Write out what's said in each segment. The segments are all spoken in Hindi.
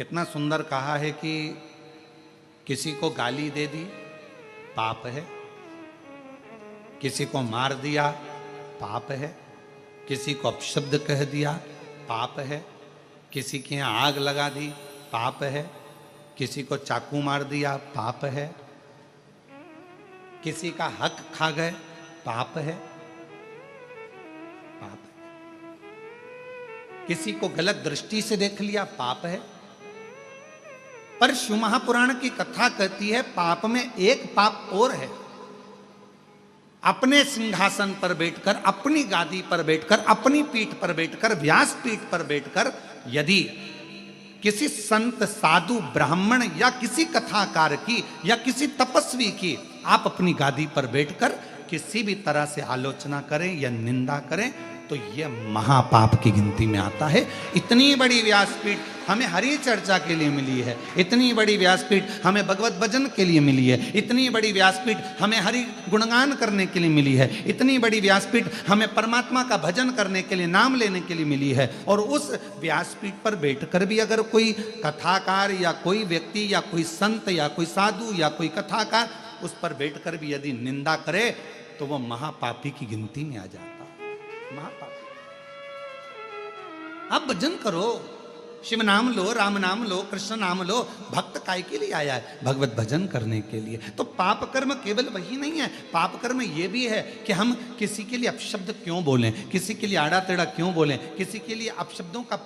कितना सुंदर कहा है कि किसी को गाली दे दी पाप है, किसी को मार दिया पाप है, किसी को अपशब्द कह दिया पाप है, किसी के यहाँ आग लगा दी पाप है, किसी को चाकू मार दिया पाप है, किसी का हक खा गए पाप है, पाप है। किसी को गलत दृष्टि से देख लिया पाप है। पर शिव महापुराण की कथा कहती है पाप में एक पाप और है। अपने सिंहासन पर बैठकर, अपनी गादी पर बैठकर, अपनी पीठ पर बैठकर, व्यास पीठ पर बैठकर यदि किसी संत साधु ब्राह्मण या किसी कथाकार की या किसी तपस्वी की आप अपनी गादी पर बैठकर किसी भी तरह से आलोचना करें या निंदा करें तो यह महापाप की गिनती में आता है। इतनी बड़ी व्यासपीठ हमें हरि चर्चा के लिए मिली है, इतनी बड़ी व्यासपीठ हमें भगवत भजन के लिए मिली है, इतनी बड़ी व्यासपीठ हमें हरि गुणगान करने के लिए मिली है, इतनी बड़ी व्यासपीठ हमें परमात्मा का भजन करने के लिए, नाम लेने के लिए मिली है। और उस व्यासपीठ पर बैठकर भी अगर कोई कथाकार या कोई व्यक्ति या कोई संत या कोई साधु या कोई कथाकार उस पर बैठकर भी यदि निंदा करे तो वह महापापी की गिनती में आ जाता है। महापापी। आप भजन करो, शिव नाम लो, राम नाम लो, कृष्ण नाम लो। भक्त काय के लिए आया है? भगवत भजन करने के लिए। तो पाप कर्म केवल वही नहीं है, पाप कर्म ये भी है कि हम किसी के लिए अपशब्द क्यों बोलें, किसी के लिए आड़ा टेढ़ा क्यों बोलें, किसी के लिए अपशब्दों का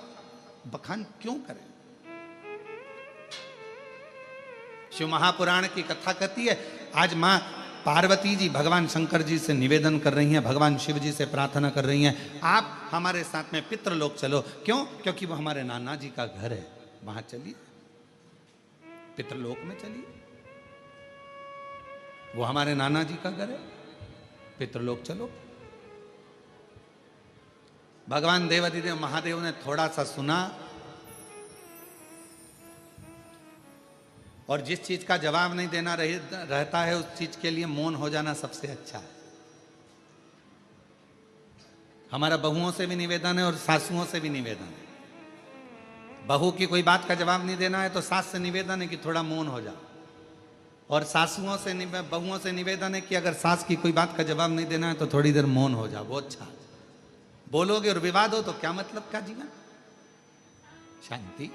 बखान क्यों करें। शिव महापुराण की कथा कहती है आज मां पार्वती जी भगवान शंकर जी से निवेदन कर रही हैं, भगवान शिव जी से प्रार्थना कर रही हैं, आप हमारे साथ में पितृलोक चलो। क्यों? क्योंकि वो हमारे नाना जी का घर है, वहां चलिए, पितृलोक में चलिए। वो हमारे नाना जी का घर है, पितृलोक चलो। भगवान देवाधिदेव महादेव ने थोड़ा सा सुना और जिस चीज का जवाब नहीं देना रहता है उस चीज के लिए मौन हो जाना सबसे अच्छा है। हमारा बहुओं से भी निवेदन है और सासुओं से भी निवेदन है। बहू की कोई बात का जवाब नहीं देना है तो सास से निवेदन है कि थोड़ा मौन हो जाओ, और सासुओं से बहुओं से निवेदन है कि अगर सास की कोई बात का जवाब नहीं देना है तो थोड़ी देर मौन हो जाओ, वो अच्छा। बोलोगे और विवाद हो तो क्या मतलब का जीवन? शांति।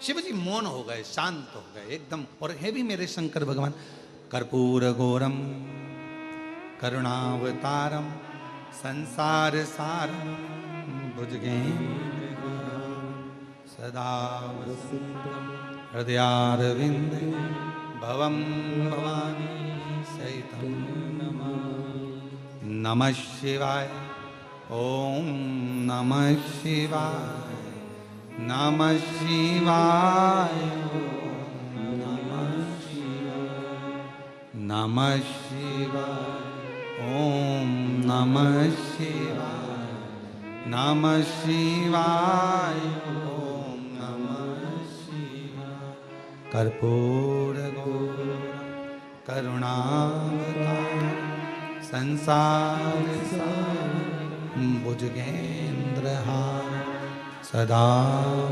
शिव जी मौन हो गए, शांत हो गए एकदम। और है भी मेरे शंकर भगवान कर्पूर गौरम करुणावतारम संसार सारम भुजगेन्द्र सदा हृदयारविंदे भवम भवानी सहितं नमः शिवाय। ओम नमः शिवाय, नमः शिवाय, नमः शिवाय, नमः शिवाय, ओम नमः शिवाय, नमः शिवाय, ओम नमः शिवाय। कर्पूर गौरम करुणावतारम संसार सारम भुजगेन्द्रहारम सदा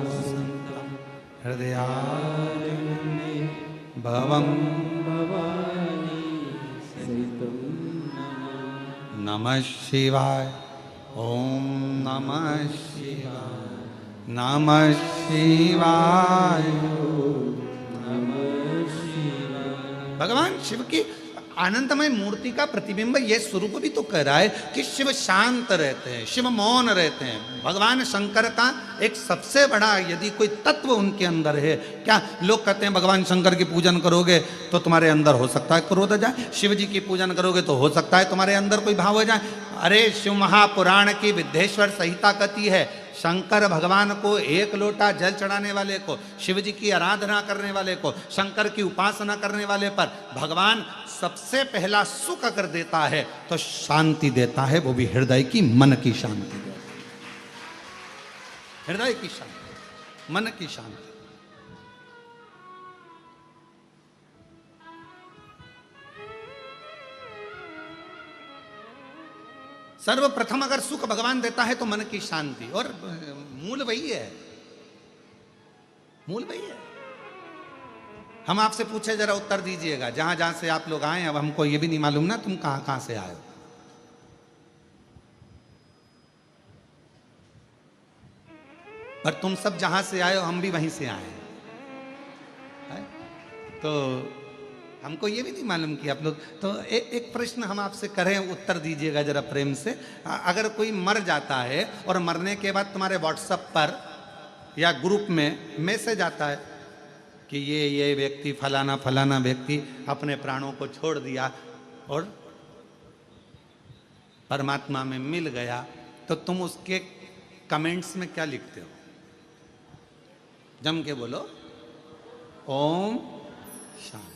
वसन्तं हृदयारविन्दे भवं भवानी सहितं नमः शिवाय। ओम नमः शिवाय, नमः शिवाय, नमः शिवाय। भगवान शिव की आनंदमय मूर्ति का प्रतिबिंब यह स्वरूप भी तो कह रहा है कि शिव शांत रहते हैं, शिव मौन रहते हैं। भगवान शंकर का एक सबसे बड़ा यदि कोई तत्व उनके अंदर है, क्या लोग कहते हैं भगवान शंकर की पूजन करोगे तो तुम्हारे अंदर हो सकता है क्रोध आ जाए, शिव जी की पूजन करोगे तो हो सकता है तुम्हारे अंदर कोई भाव हो जाए। अरे शिव महापुराण की विद्येश्वर संहिता कहती है शंकर भगवान को एक लोटा जल चढ़ाने वाले को, शिव जी की आराधना करने वाले को, शंकर की उपासना करने वाले पर भगवान सबसे पहला सुख अगर देता है तो शांति देता है, वो भी हृदय की, मन की शांति देता है। हृदय की शांति, मन की शांति। सर्वप्रथम अगर सुख भगवान देता है तो मन की शांति, और मूल वही है, मूल वही है। हम आपसे पूछे, जरा उत्तर दीजिएगा, जहां जहां से आप लोग आए, अब हमको ये भी नहीं मालूम ना तुम कहां कहां से आए हो। पर तुम सब जहां से आए हो हम भी वहीं से आए हैं। तो हमको ये भी नहीं मालूम कि आप लोग, तो एक प्रश्न हम आपसे करें, उत्तर दीजिएगा जरा प्रेम से। अगर कोई मर जाता है और मरने के बाद तुम्हारे व्हाट्सएप पर या ग्रुप में मैसेज आता है कि ये व्यक्ति फलाना फलाना व्यक्ति अपने प्राणों को छोड़ दिया और परमात्मा में मिल गया, तो तुम उसके कमेंट्स में क्या लिखते हो? जम के बोलो, ओम शांति।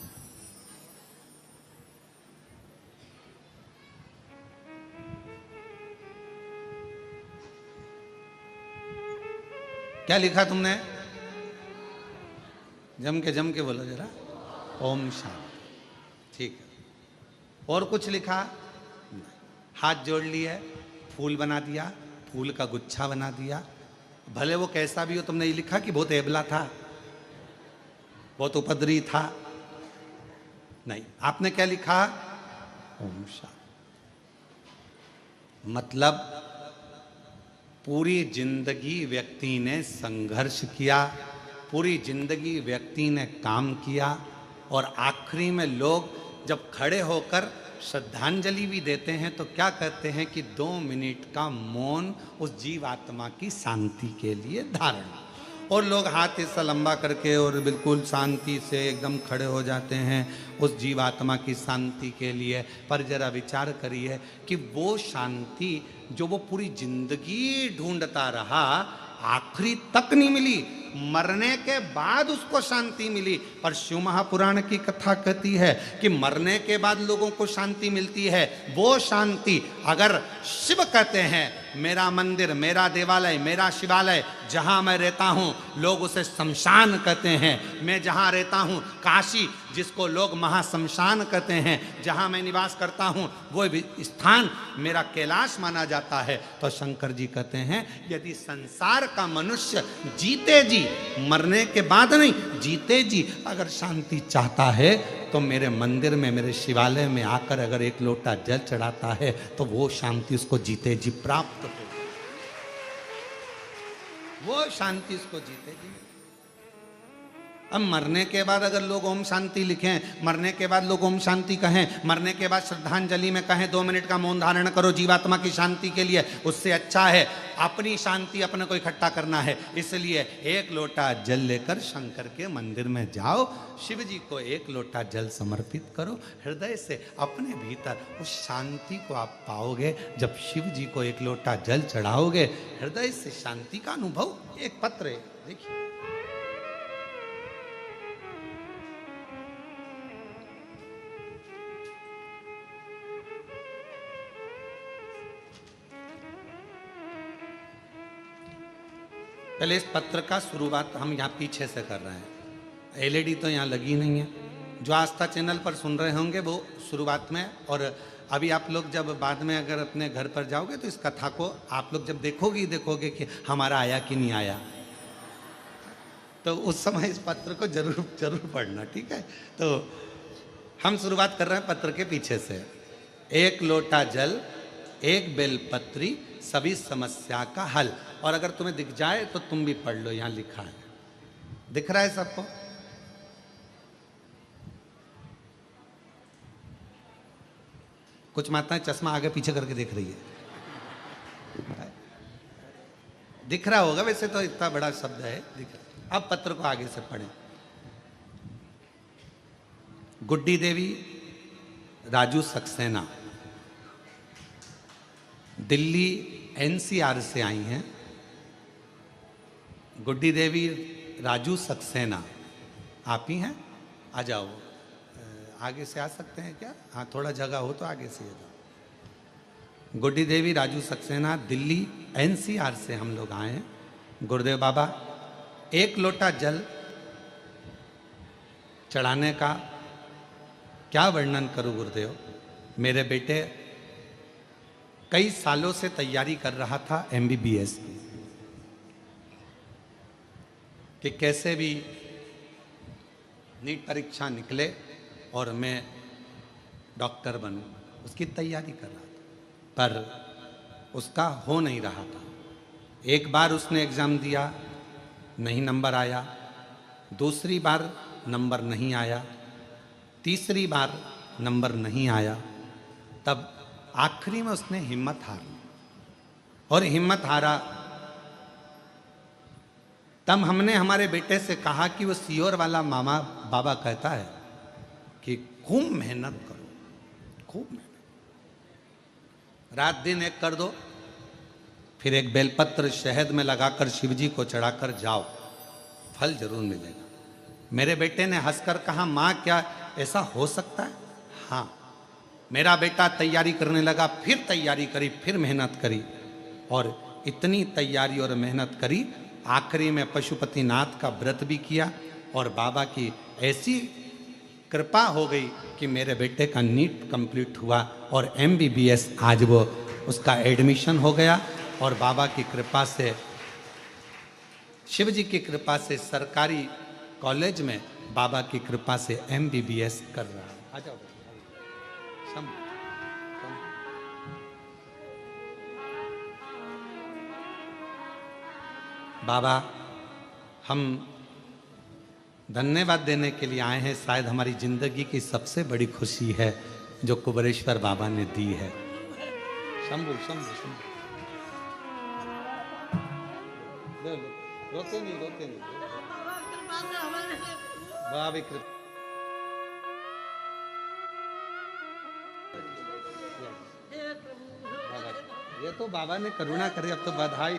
क्या लिखा तुमने? जम के बोलो जरा, ओम शांति। ठीक है। और कुछ लिखा? हाथ जोड़ लिए, फूल बना दिया, फूल का गुच्छा बना दिया, भले वो कैसा भी हो। तुमने ये लिखा कि बहुत एबला था, बहुत उपद्रवी था? नहीं, आपने क्या लिखा? ओम शांति। मतलब पूरी जिंदगी व्यक्ति ने संघर्ष किया, पूरी जिंदगी व्यक्ति ने काम किया, और आखिरी में लोग जब खड़े होकर श्रद्धांजलि भी देते हैं तो क्या कहते हैं कि 2 मिनट का मौन उस जीवात्मा की शांति के लिए धारण। और लोग हाथ ऐसा लंबा करके और बिल्कुल शांति से एकदम खड़े हो जाते हैं उस जीवात्मा की शांति के लिए। पर जरा विचार करिए कि वो शांति जो वो पूरी जिंदगी ढूंढता रहा, आखिरी तक नहीं मिली, मरने के बाद उसको शांति मिली। पर शिव महापुराण की कथा कहती है कि मरने के बाद लोगों को शांति मिलती है। वो शांति अगर शिव कहते हैं, मेरा मंदिर, मेरा देवालय, मेरा शिवालय, जहां मैं रहता हूं लोग उसे शमशान कहते हैं। मैं जहां रहता हूं काशी, जिसको लोग महाशमशान कहते हैं, जहां मैं निवास करता हूं वो स्थान मेरा कैलाश माना जाता है। तो शंकर जी कहते हैं, यदि संसार का मनुष्य जीते जी, मरने के बाद नहीं, जीते जी अगर शांति चाहता है तो मेरे मंदिर में, मेरे शिवालय में आकर अगर एक लोटा जल चढ़ाता है तो वो शांति उसको जीते जी प्राप्त हो, वो शांति उसको जीते जी। अब मरने के बाद अगर लोग ओम शांति लिखें, मरने के बाद लोग ओम शांति कहें, मरने के बाद श्रद्धांजलि में कहें 2 मिनट का मौन धारण करो जीवात्मा की शांति के लिए, उससे अच्छा है अपनी शांति अपने को इकट्ठा करना है। इसलिए 1 लोटा जल लेकर शंकर के मंदिर में जाओ, शिव जी को 1 लोटा जल समर्पित करो, हृदय से अपने भीतर उस शांति को आप पाओगे। जब शिव जी को 1 लोटा जल चढ़ाओगे, हृदय से शांति का अनुभव। एक पत्र है, देखिए, पहले इस पत्र का शुरुआत हम यहाँ पीछे से कर रहे हैं। एलईडी तो यहाँ लगी नहीं है। जो आस्था चैनल पर सुन रहे होंगे वो शुरुआत में, और अभी आप लोग जब बाद में अगर अपने घर पर जाओगे तो इस कथा को आप लोग जब देखोगे कि हमारा आया कि नहीं आया, तो उस समय इस पत्र को जरूर पढ़ना, ठीक है। तो हम शुरुआत कर रहे हैं पत्र के पीछे से। 1 लोटा जल, 1 बेलपत्री, सभी समस्या का हल। और अगर तुम्हें दिख जाए तो तुम भी पढ़ लो, यहां लिखा है, दिख रहा है सबको? कुछ माताएं चश्मा आगे पीछे करके देख रही है, दिख रहा होगा, वैसे तो इतना बड़ा शब्द है, दिख रहा। अब पत्र को आगे से पढ़ें। गुड्डी देवी राजू सक्सेना दिल्ली एनसीआर से आई हैं। गुड्डी देवी राजू सक्सेना, आप ही हैं? आ जाओ, आगे से आ सकते हैं क्या? हाँ, थोड़ा जगह हो तो आगे से जाओ। गुड्डी देवी राजू सक्सेना दिल्ली एनसीआर से हम लोग आए हैं। गुरुदेव बाबा, 1 लोटा जल चढ़ाने का क्या वर्णन करूं गुरुदेव। मेरे बेटे कई सालों से तैयारी कर रहा था MBBS की, कि कैसे भी नीट परीक्षा निकले और मैं डॉक्टर बनूं, उसकी तैयारी कर रहा था, पर उसका हो नहीं रहा था। एक बार उसने एग्ज़ाम दिया, नहीं नंबर आया, दूसरी बार नंबर नहीं आया, तीसरी बार नंबर नहीं आया, तब आखिरी में उसने हिम्मत हार ली। और हिम्मत हारा तब हमने हमारे बेटे से कहा कि वो सीहोर वाला मामा बाबा कहता है कि खूब मेहनत करो, खूब मेहनत, रात दिन एक कर दो, फिर एक बेलपत्र शहद में लगाकर शिव जी को चढ़ाकर जाओ, फल जरूर मिलेगा। मेरे बेटे ने हंसकर कहा, माँ क्या ऐसा हो सकता है? हाँ। मेरा बेटा तैयारी करने लगा, फिर तैयारी करी, फिर मेहनत करी, और इतनी तैयारी और मेहनत करी, आखिरी में पशुपतिनाथ का व्रत भी किया, और बाबा की ऐसी कृपा हो गई कि मेरे बेटे का नीट कंप्लीट हुआ और MBBS आज वो उसका एडमिशन हो गया, और बाबा की कृपा से, शिव जी की कृपा से सरकारी कॉलेज में बाबा की कृपा से MBBS कर रहा है। आ जाओ बाबा, हम धन्यवाद देने के लिए आए हैं। शायद हमारी जिंदगी की सबसे बड़ी खुशी है जो कुबेरेश्वर बाबा ने दी है। शंभू शंभू शंभू, रोते नहीं, रोते नहीं, बाबा कृपा। ये तो बाबा ने करुणा करी, अब तो बधाई।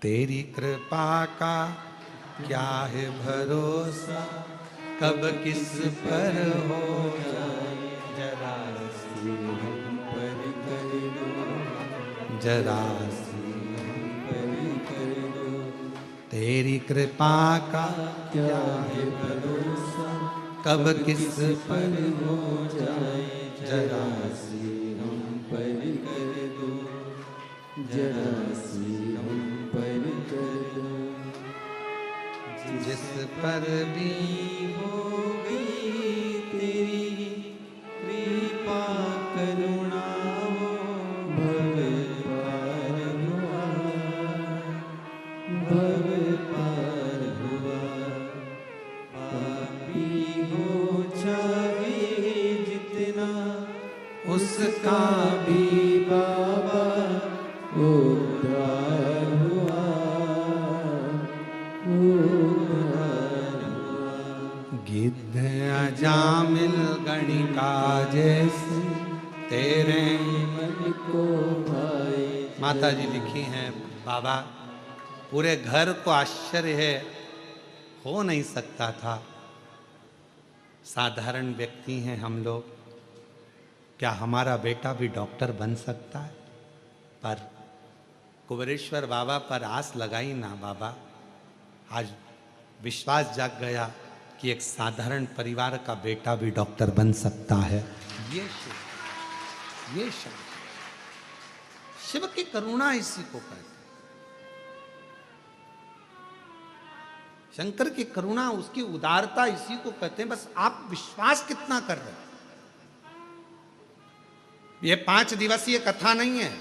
तेरी कृपा का क्या है भरोसा, कब किस पर हो जाए, जरा सी हम पर कर दो, जरा सी हम पर कर दो। तेरी कृपा का क्या है भरोसा, कब किस पर हो जाए, जरा सी हम पर कर दो, जरा सी हम पर कर दो। जिस पर भी हो गई तेरी कृपा करुणा, वो भव पार हुआ, भव पार हुआ। पापी हो चाहे जितना, उसका भी बाबा उद्धार हुआ, उद्धार हुआ। गिद्ध अजामिल गणिका जैसे तेरे मन को भाए। माता जी लिखी हैं, बाबा पूरे घर को आश्चर्य है, हो नहीं सकता था, साधारण व्यक्ति हैं हम लोग, क्या हमारा बेटा भी डॉक्टर बन सकता है? पर कुबेरेश्वर बाबा पर आस लगाई ना बाबा, आज विश्वास जाग गया कि एक साधारण परिवार का बेटा भी डॉक्टर बन सकता है। ये शिव, ये शिव, शिव की करुणा इसी को कहते हैं। शंकर की करुणा, उसकी उदारता इसी को कहते हैं। बस आप विश्वास कितना कर रहे हैं। ये 5 दिवसीय कथा नहीं है,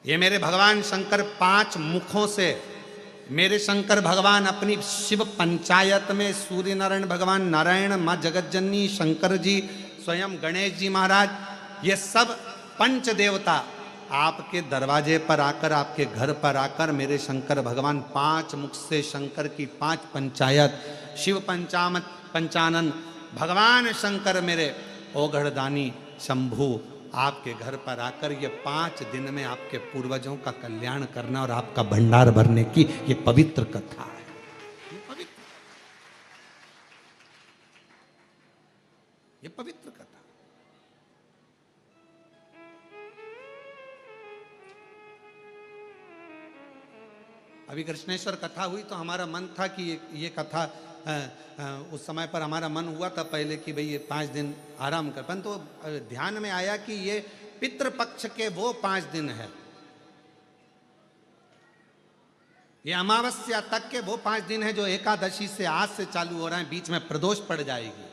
ये मेरे भगवान शंकर 5 मुखों से, मेरे शंकर भगवान अपनी शिव पंचायत में सूर्य नारायण भगवान, नारायण, माँ जगतजननी, शंकर जी, स्वयं गणेश जी महाराज, ये सब पंच देवता आपके दरवाजे पर आकर, आपके घर पर आकर, मेरे शंकर भगवान 5 मुख से शंकर की 5 पंचायत, शिव पंचानन भगवान शंकर मेरे ओघड़दानी शंभू आपके घर पर आकर ये 5 दिन में आपके पूर्वजों का कल्याण करना और आपका भंडार भरने की ये पवित्र कथा है। ये पवित्र कथा। अभी कृष्णेश्वर कथा हुई तो हमारा मन था कि ये कथा उस समय पर हमारा मन हुआ था पहले कि भाई ये 5 दिन आराम कर, परंतु तो ध्यान में आया कि ये पितृपक्ष के वो 5 दिन है, ये अमावस्या तक के वो 5 दिन है जो एकादशी से आज से चालू हो रहे हैं, बीच में प्रदोष पड़ जाएगी।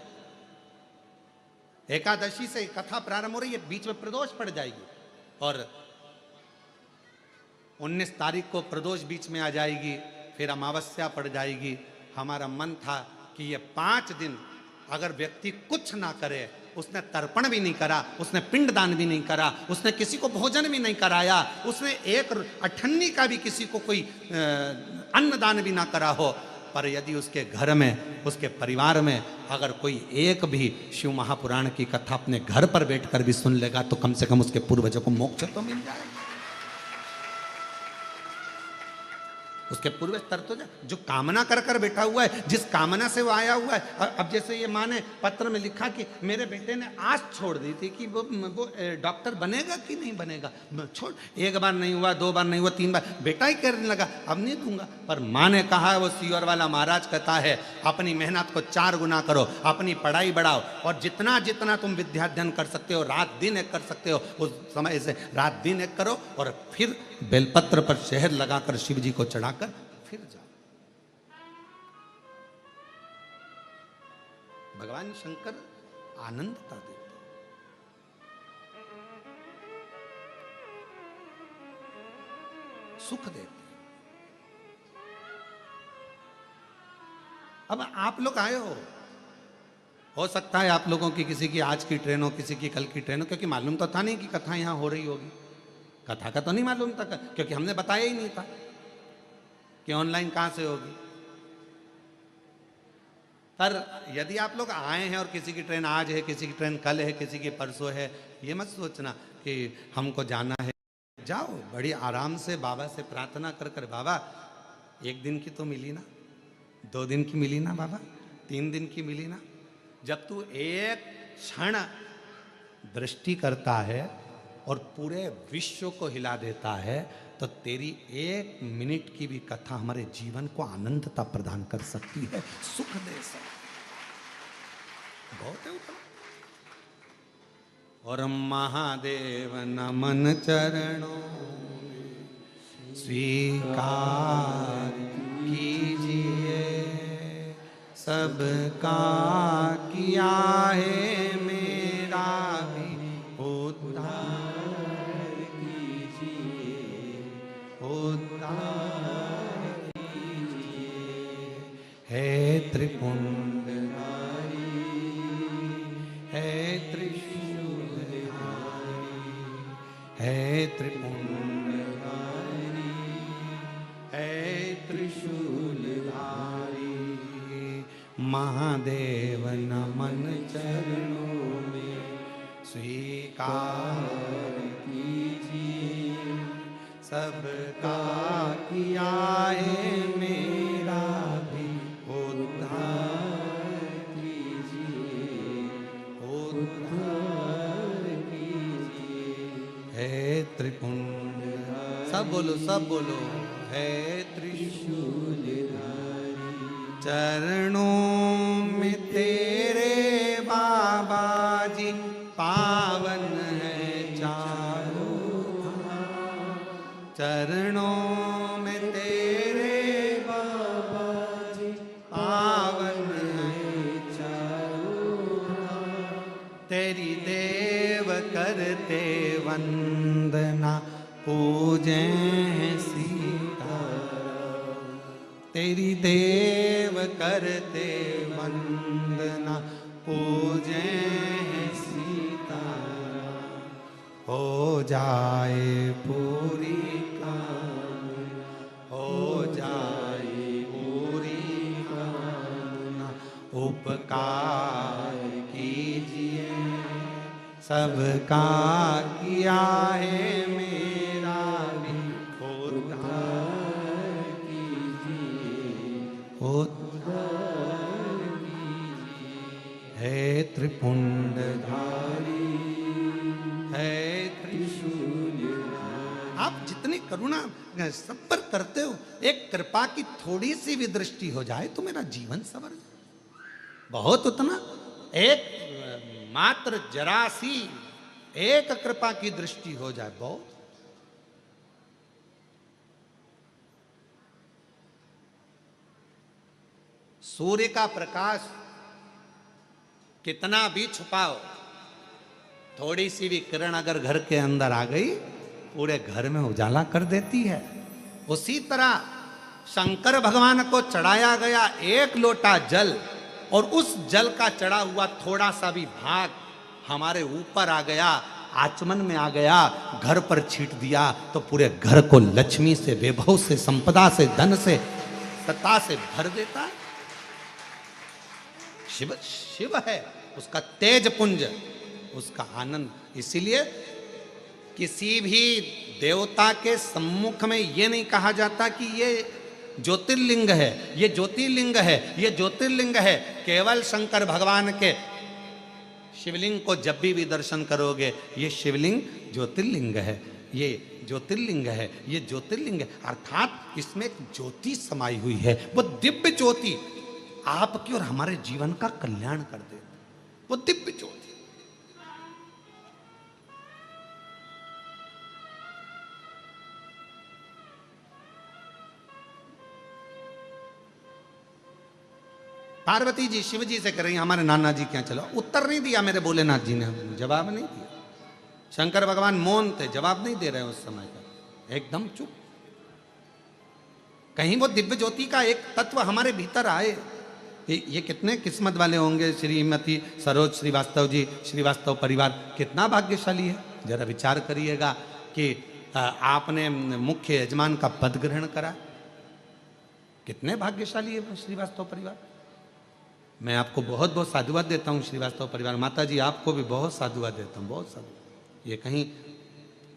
एकादशी से कथा प्रारंभ हो रही है, बीच में प्रदोष पड़ जाएगी और 19 तारीख को प्रदोष बीच में आ जाएगी, फिर अमावस्या पड़ जाएगी। हमारा मन था कि ये 5 दिन अगर व्यक्ति कुछ ना करे, उसने तर्पण भी नहीं करा, उसने पिंडदान भी नहीं करा, उसने किसी को भोजन भी नहीं कराया, उसने एक अठन्नी का भी किसी को कोई अन्नदान भी ना करा हो, पर यदि उसके घर में, उसके परिवार में अगर कोई एक भी शिव महापुराण की कथा अपने घर पर बैठकर भी सुन लेगा तो कम से कम उसके पूर्वजों को मोक्ष तो मिल जाएगा। उसके पूर्वज तर तो जो कामना कर कर बैठा हुआ है, जिस कामना से वो आया हुआ है। अब जैसे ये माँ ने पत्र में लिखा कि मेरे बेटे ने आस छोड़ दी थी कि वो डॉक्टर बनेगा कि नहीं बनेगा, छोड़, 1 बार नहीं हुआ, 2 बार नहीं हुआ, 3 बार, बेटा ही करने लगा, अब नहीं दूंगा। पर माँ ने कहा, वो सीवर वाला महाराज कहता है, अपनी मेहनत को 4 गुना करो, अपनी पढ़ाई बढ़ाओ और जितना जितना तुम विद्याध्ययन कर सकते हो, रात दिन एक कर सकते हो, उस समय से रात दिन एक करो और फिर बेलपत्र पर शहद लगाकर शिव जी को चढ़ाकर फिर जाओ। भगवान शंकर आनंदता देते, सुख देते। अब आप लोग आए हो सकता है आप लोगों की किसी की आज की ट्रेन हो, किसी की कल की ट्रेन हो, क्योंकि मालूम तो था नहीं कि कथा यहां हो रही होगी। कथा का तो नहीं मालूम था, क्योंकि हमने बताया ही नहीं था कि ऑनलाइन कहां से होगी। पर यदि आप लोग आए हैं और किसी की ट्रेन आज है, किसी की ट्रेन कल है, किसी की परसों है, ये मत सोचना कि हमको जाना है। जाओ बड़ी आराम से बाबा से प्रार्थना कर कर, बाबा 1 दिन की तो मिली ना, 2 दिन की मिली ना बाबा, 3 दिन की मिली ना। जब तू एक क्षण दृष्टि करता है और पूरे विश्व को हिला देता है, तो तेरी 1 मिनट की भी कथा हमारे जीवन को आनंदता प्रदान कर सकती है, सुख दे सकती बहुत है ऊपर। और महादेव नमन चरणों स्वीकार कीजिए, सबका किया है मेरा भी उद्धार कीजिए, उद्धार कीजिए। है त्रिपुंडधारी, है त्रिशूलधारी, है त्रिपुंडधारी, है त्रिशूलधारी। महादेव नमन चरणों में स्वीकार कीजिए, सबका किया है मेरा भी उद्धार कीजिए, उद्धार कीजिए। है त्रिपुंड, सब बोलो, सब बोलो, है त्रिशूलधारी। चरणों में तेरे बाबा जी पावन है चारों धाम, चरणों में तेरे बाबा जी पावन है चारों धाम। तेरी देव करते वंदना पूजे सीताराम, तेरी देव करते वंदना पूजे सीताराम। हो जाए पूरी कामना, हो जाए पूरी कामना, उपकार कीजिए, सबका किया है मेरा भी उद्धार कीजिए, उद्धार कीजिए। है त्रिपुंडधारी, है त्रिशूलधारी। आप जितनी करुणा सब पर करते हो, एक कृपा की थोड़ी सी भी दृष्टि हो जाए तो मेरा जीवन सवर जाए। बहुत उतना एक मात्र जरा सी एक कृपा की दृष्टि हो जाए बहुत। सूर्य का प्रकाश कितना भी छुपाओ, थोड़ी सी भी किरण अगर घर के अंदर आ गई पूरे घर में उजाला कर देती है। उसी तरह शंकर भगवान को चढ़ाया गया एक लोटा जल और उस जल का चढ़ा हुआ थोड़ा सा भी भाग हमारे ऊपर आ गया, आचमन में आ गया, घर पर छीट दिया तो पूरे घर को लक्ष्मी से, वैभव से, संपदा से, धन से, सत्ता से भर देता है। शिव शिव है, उसका तेज पुंज, उसका आनंद। इसीलिए किसी भी देवता के सम्मुख में ये नहीं कहा जाता कि ये ज्योतिर्लिंग है, ये ज्योतिर्लिंग है, ये ज्योतिर्लिंग है। केवल शंकर भगवान के शिवलिंग को जब भी दर्शन करोगे, ये शिवलिंग ज्योतिर्लिंग है, ये ज्योतिर्लिंग है, ये ज्योतिर्लिंग है। अर्थात इसमें एक ज्योति समाई हुई है, वो दिव्य ज्योति आपकी और हमारे जीवन का कल्याण कर दे, वो दिव्य ज्योति। पार्वती जी शिव जी से कह रही हमारे नाना जी क्या चलो। उत्तर नहीं दिया मेरे भोलेनाथ जी ने, जवाब नहीं दिया। शंकर भगवान मौन थे, जवाब नहीं दे रहे उस समय का, एकदम चुप। कहीं वो दिव्य ज्योति का एक तत्व हमारे भीतर आए। ये कितने किस्मत वाले होंगे श्रीमती सरोज श्रीवास्तव जी, श्रीवास्तव परिवार कितना भाग्यशाली है। जरा विचार करिएगा कि आपने मुख्य यजमान का पद ग्रहण करा, कितने भाग्यशाली है श्रीवास्तव परिवार। मैं आपको बहुत बहुत साधुवाद देता हूँ श्रीवास्तव परिवार। माता जी आपको भी बहुत साधुवाद देता हूँ, बहुत साधुवाद। ये कहीं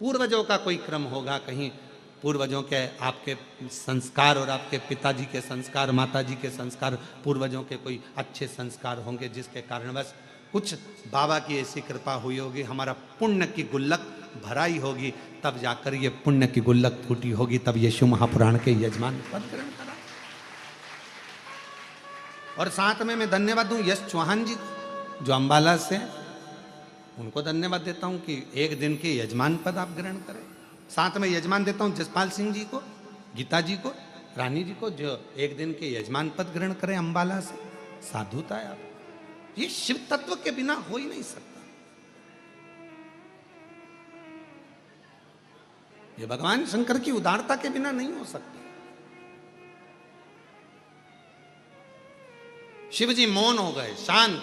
पूर्वजों का कोई क्रम होगा, कहीं पूर्वजों के आपके संस्कार और आपके पिताजी के संस्कार, माताजी के संस्कार, पूर्वजों के कोई अच्छे संस्कार होंगे जिसके कारणवश कुछ बाबा की ऐसी कृपा हुई होगी, हमारा पुण्य की गुल्लक भराई होगी, तब जाकर ये पुण्य की गुल्लक फूटी होगी, तब ये शिव महापुराण के यजमान पद ग्रहण करा। और साथ में मैं धन्यवाद दूं यश चौहान जी को जो अंबाला से, उनको धन्यवाद देता हूं कि एक दिन के यजमान पद आप ग्रहण करें। साथ में यजमान देता हूं जसपाल सिंह जी को, गीता जी को, रानी जी को, जो एक दिन के यजमान पद ग्रहण करें अंबाला से। साधुता है आप, ये शिव तत्व के बिना हो ही नहीं सकता। ये भगवान शंकर की उदारता के बिना नहीं हो सकता। शिव जी मौन हो गए, शांत।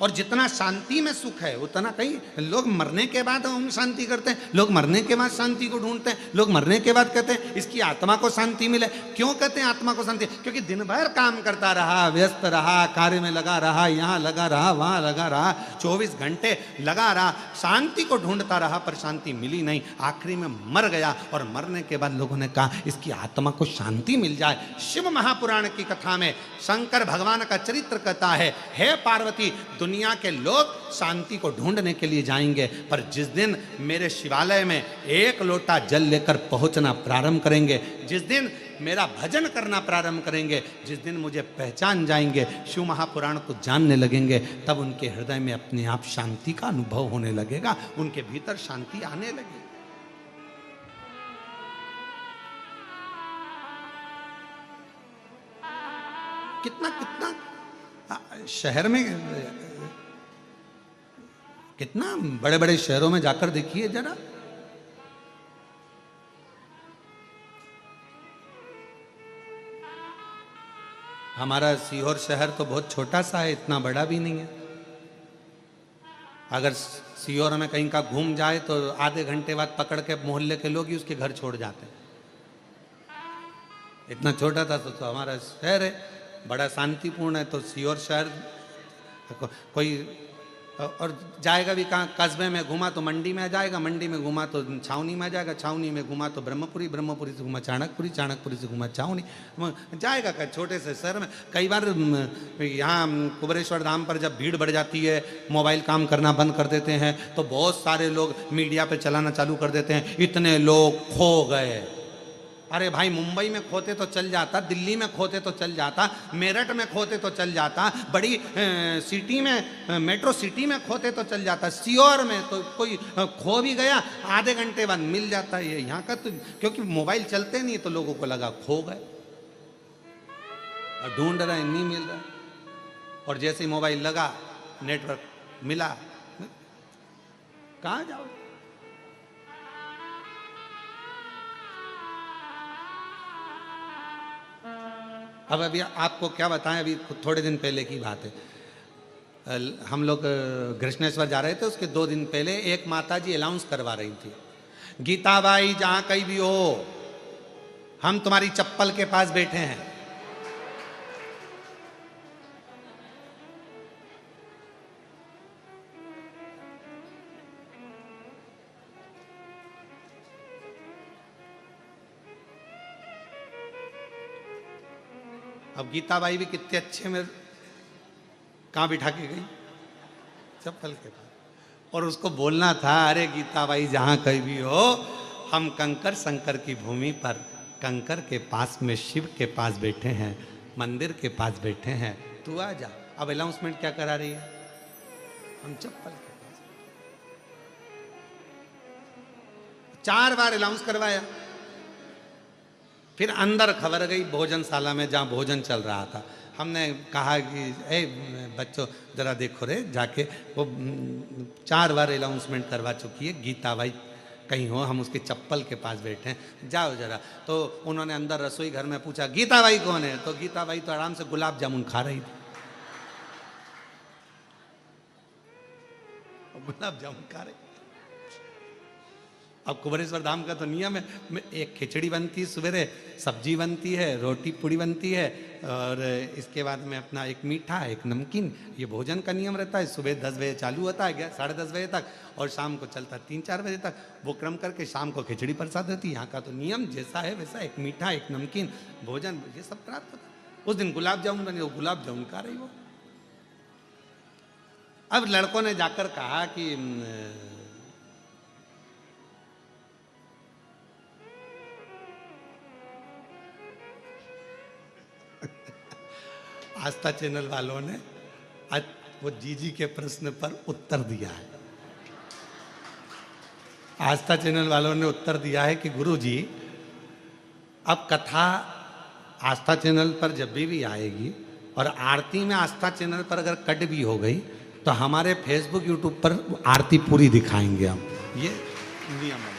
और जितना शांति में सुख है उतना, कहीं लोग मरने के बाद हम शांति करते हैं, लोग मरने के बाद शांति को ढूंढते हैं, लोग मरने के बाद कहते हैं इसकी आत्मा को शांति मिले। क्यों कहते हैं आत्मा को शांति? क्योंकि दिन भर काम करता रहा, व्यस्त रहा, कार्य में लगा रहा, यहाँ लगा रहा, वहां लगा रहा, 24 घंटे लगा रहा, शांति को ढूंढता रहा पर शांति मिली नहीं, आखिरी में मर गया। और मरने के बाद लोगों ने कहा इसकी आत्मा को शांति मिल जाए। शिव महापुराण की कथा में शंकर भगवान का चरित्र कहता है, हे पार्वती, दुनिया के लोग शांति को ढूंढने के लिए जाएंगे, पर जिस दिन मेरे शिवालय में एक लोटा जल लेकर पहुंचना प्रारंभ करेंगे, जिस दिन मेरा भजन करना प्रारंभ करेंगे, जिस दिन मुझे पहचान जाएंगे, शिव महापुराण को जानने लगेंगे, तब उनके हृदय में अपने आप शांति का अनुभव होने लगेगा, उनके भीतर शांति आने लगेगी। कितना कितना शहर में, कितना बड़े बड़े शहरों में जाकर देखिए जरा, हमारा सीहोर शहर तो बहुत छोटा सा है, इतना बड़ा भी नहीं है। अगर सीहोर में कहीं का घूम जाए तो आधे घंटे बाद पकड़ के मोहल्ले के लोग ही उसके घर छोड़ जाते हैं। इतना छोटा था तो हमारा शहर है, बड़ा शांतिपूर्ण है। तो सीहोर शहर कोई और जाएगा भी कहाँ? कस्बे में घुमा तो मंडी में आ जाएगा, मंडी में घुमा तो छावनी में आ जाएगा, छावनी में घुमा तो ब्रह्मपुरी, ब्रह्मपुरी से घुमा चाणकपुरी, चाणकपुरी से घुमा छावनी, जाएगा क्या छोटे से शहर में। कई बार यहाँ कुबेरेश्वर धाम पर जब भीड़ बढ़ जाती है, मोबाइल काम करना बंद कर देते हैं, तो बहुत सारे लोग मीडिया पे चलाना चालू कर देते हैं, इतने लोग खो गए। अरे भाई, मुंबई में खोते तो चल जाता, दिल्ली में खोते तो चल जाता, मेरठ में खोते तो चल जाता, बड़ी सिटी में, मेट्रो सिटी में खोते तो चल जाता, सीहोर में तो कोई खो भी गया आधे घंटे बाद मिल जाता है। यहाँ का तो क्योंकि मोबाइल चलते नहीं तो लोगों को लगा खो गए और ढूंढ रहे नहीं मिल रहा, और जैसे ही मोबाइल लगा नेटवर्क मिला, कहाँ जाओ। अब अभी आपको क्या बताएं, अभी थोड़े दिन पहले की बात है, हम लोग कृष्णेश्वर जा रहे थे, उसके 2 दिन पहले एक माताजी अनाउंस करवा रही थी, गीता बाई जहां कहीं भी हो, हम तुम्हारी चप्पल के पास बैठे हैं। अब गीताबाई भी कितने अच्छे में कहाँ बिठा के गई? चप्पल के पास। और उसको बोलना था, अरे गीताबाई जहाँ कहीं भी हो, हम कंकर शंकर की भूमि पर कंकर के पास में शिव के पास बैठे हैं, मंदिर के पास बैठे हैं, तू आ जा। अब अनाउंसमेंट क्या करा रही है? हम चप्पल के पास। 4 बार अनाउंस करवाया, फिर अंदर खबर गई भोजनशाला में जहाँ भोजन चल रहा था। हमने कहा कि ए बच्चों जरा देखो रे जाके, वो 4 बार अनाउंसमेंट करवा चुकी है, गीताबाई कहीं हो, हम उसके चप्पल के पास बैठे हैं, जाओ जरा। तो उन्होंने अंदर रसोई घर में पूछा गीताबाई कौन है, तो गीताबाई तो आराम से गुलाब जामुन खा रही थी, गुलाब जामुन खा रही। अब कुबेरेश्वर धाम का तो नियम है, एक खिचड़ी बनती है, सवेरे सब्जी बनती है, रोटी पूड़ी बनती है, और इसके बाद में अपना एक मीठा एक नमकीन, ये भोजन का नियम रहता है। सुबह 10 बजे चालू होता है, 10:30 बजे तक, और शाम को चलता 3-4 बजे तक। वो क्रम करके शाम को खिचड़ी प्रसाद रहती है। यहाँ का तो नियम जैसा है वैसा, एक मीठा एक नमकीन भोजन, ये सब प्राप्त होता है। उस दिन गुलाब जामुन बने, वो गुलाब जामुन खा रही वो। अब लड़कों ने जाकर कहा कि आस्था चैनल वालों ने आज वो जीजी के प्रश्न पर उत्तर दिया है। आस्था चैनल वालों ने उत्तर दिया है कि गुरुजी, अब कथा आस्था चैनल पर जब भी आएगी और आरती में आस्था चैनल पर अगर कट भी हो गई तो हमारे फेसबुक यूट्यूब पर आरती पूरी दिखाएंगे हम, ये नियम है।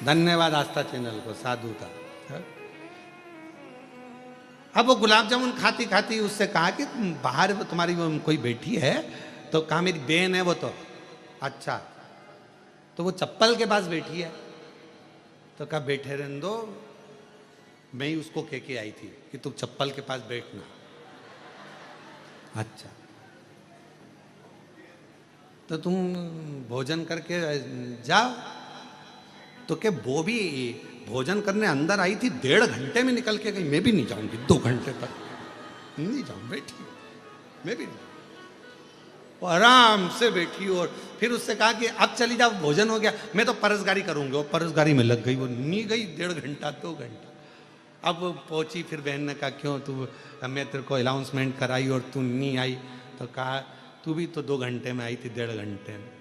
धन्यवाद आस्था चैनल को, साधुता। अब वो गुलाब जामुन खाती खाती उससे कहा कि बाहर तुम्हारी वो कोई बैठी है, तो कहा मेरी बहन है वो, तो अच्छा, तो वो चप्पल के पास बैठी है, तो कहा बैठे रहने दो, मैं ही उसको कह के आई थी कि तुम चप्पल के पास बैठना। अच्छा, तो तुम भोजन करके जाओ। तो क्या वो भी भोजन करने अंदर आई थी, 1.5 घंटे में निकल के गई। मैं भी नहीं जाऊंगी 2 घंटे तक, नहीं जाऊँ, बैठी, मैं भी नहीं। वो आराम से बैठी और फिर उससे कहा कि अब चली जाओ, भोजन हो गया, मैं तो परसगारी करूंगी। वो परसगारी में लग गई, वो नहीं गई 1.5 घंटा 2 घंटा। अब पहुंची, फिर बहन ने कहा क्यों तू, मैं तेरे को अनाउंसमेंट कराई और तू नहीं आई, तो कहा तू भी तो 2 घंटे में आई थी, 1.5 घंटे में।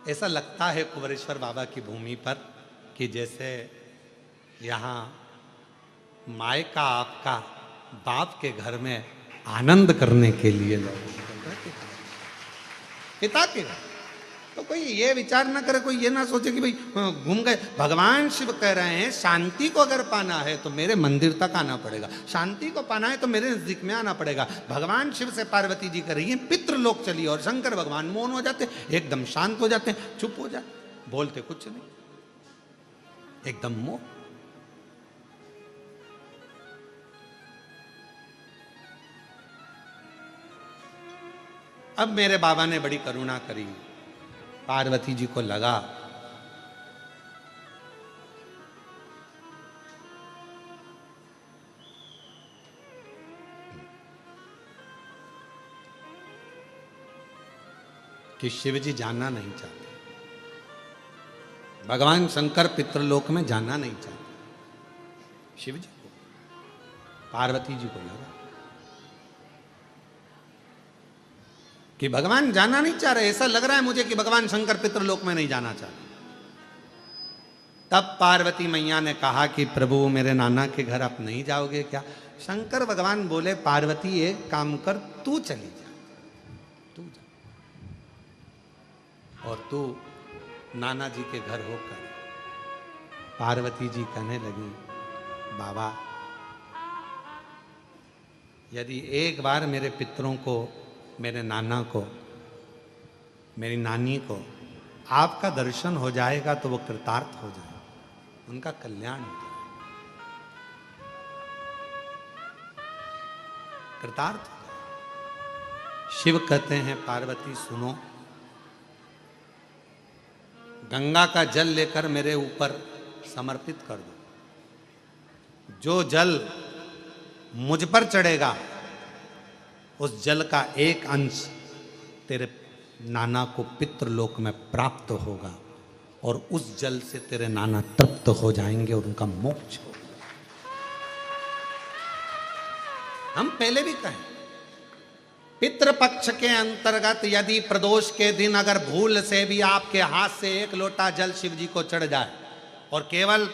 ऐसा लगता है कुबेरेश्वर बाबा की भूमि पर कि जैसे यहाँ मायका आपका बाप के घर में आनंद करने के लिए लोग, पिता के घर। तो कोई ये विचार ना करे, कोई ये ना सोचे कि भाई घूम गए। भगवान शिव कह रहे हैं शांति को अगर पाना है तो मेरे मंदिर तक आना पड़ेगा, शांति को पाना है तो मेरे नजदीक में आना पड़ेगा। भगवान शिव से पार्वती जी कर रही है पितृलोक चली, और शंकर भगवान मौन हो जाते, एकदम शांत हो जाते, चुप हो जाते, बोलते कुछ नहीं, एकदम मोह। अब मेरे बाबा ने बड़ी करुणा करी, पार्वती जी को लगा कि शिव जी जानना नहीं चाहते, भगवान शंकर पितृलोक में जानना नहीं चाहते। शिव जी को, पार्वती जी को लगा कि भगवान जाना नहीं चाह रहे, ऐसा लग रहा है मुझे कि भगवान शंकर पितृलोक में नहीं जाना चाहते। तब पार्वती मैया ने कहा कि प्रभु मेरे नाना के घर आप नहीं जाओगे क्या? शंकर भगवान बोले पार्वती एक काम कर, तू चली जा, तू जा, और तू नाना जी के घर होकर। पार्वती जी कहने लगी बाबा यदि एक बार मेरे पितरों को, मेरे नाना को, मेरी नानी को आपका दर्शन हो जाएगा तो वो कृतार्थ हो जाएगा, उनका कल्याण हो जाएगा, कृतार्थ हो जाएगा। शिव कहते हैं पार्वती सुनो, गंगा का जल लेकर मेरे ऊपर समर्पित कर दो। जो जल मुझ पर चढ़ेगा उस जल का एक अंश तेरे नाना को पितृलोक में प्राप्त होगा और उस जल से तेरे नाना तृप्त हो जाएंगे और उनका मोक्ष होगा। हम पहले भी कहें पितृपक्ष के अंतर्गत यदि प्रदोष के दिन अगर भूल से भी आपके हाथ से एक लोटा जल शिव जी को चढ़ जाए, और केवल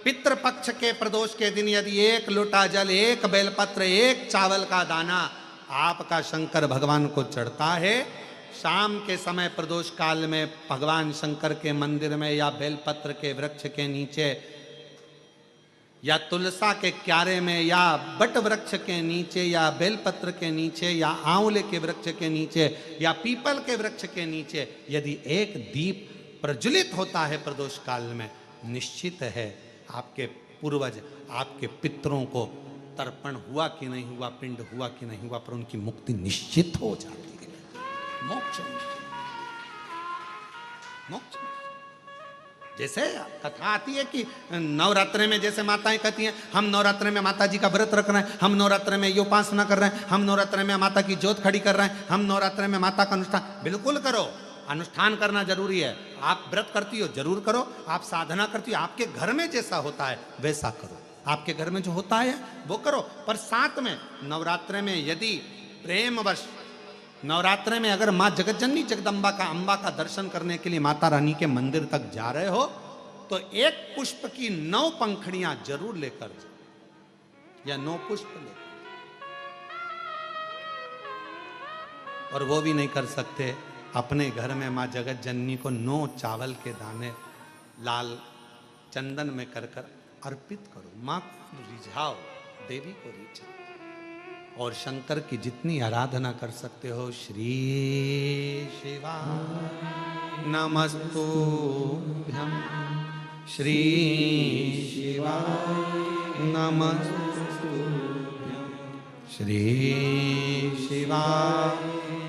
पितृपक्ष के प्रदोष के दिन यदि एक लोटा जल, एक बेलपत्र, एक चावल का दाना आपका शंकर भगवान को चढ़ता है, शाम के समय प्रदोष काल में भगवान शंकर के मंदिर में या बेलपत्र के वृक्ष के नीचे या तुलसा के क्यारे में या बट वृक्ष के नीचे या बेलपत्र के नीचे या आंवले के वृक्ष के नीचे या पीपल के वृक्ष के नीचे यदि एक दीप प्रज्वलित होता है प्रदोष काल में, निश्चित है आपके पूर्वज, आपके पितरों को तर्पण हुआ कि नहीं हुआ, पिंड हुआ कि नहीं हुआ, पर उनकी मुक्ति निश्चित हो जाती है, मोक्ष। मोक्ष जैसे कथा आती है कि नवरात्रे में जैसे माताएं कहती हैं हम नवरात्रे में माता जी का व्रत रख रहे हैं, हम नवरात्रे में ये उपासना कर रहे हैं, हम नवरात्रे में माता की ज्योत खड़ी कर रहे हैं, हम नवरात्रे में माता का अनुष्ठान। बिल्कुल करो, अनुष्ठान करना जरूरी है। आप व्रत करती हो जरूर करो, आप साधना करती हो, आपके घर में जैसा होता है वैसा करो, आपके घर में जो होता है वो करो। पर साथ में नवरात्रे में यदि प्रेमवश नवरात्रे में अगर माँ जगतजननी जगदम्बा का, अम्बा का दर्शन करने के लिए माता रानी के मंदिर तक जा रहे हो तो एक पुष्प की 9 पंखड़ियां जरूर लेकर जाओ, या 9 पुष्प लेकर। और वो भी नहीं कर सकते, अपने घर में माँ जगत जननी को 9 चावल के दाने लाल चंदन में कर कर अर्पित करो। माँ को रिझाओ, देवी को रिझाओ, और शंकर की जितनी आराधना कर सकते हो, श्री शिवाय नमस्तुभ्यं, श्री शिवाय नमस्तुभ्यं, श्री शिवाय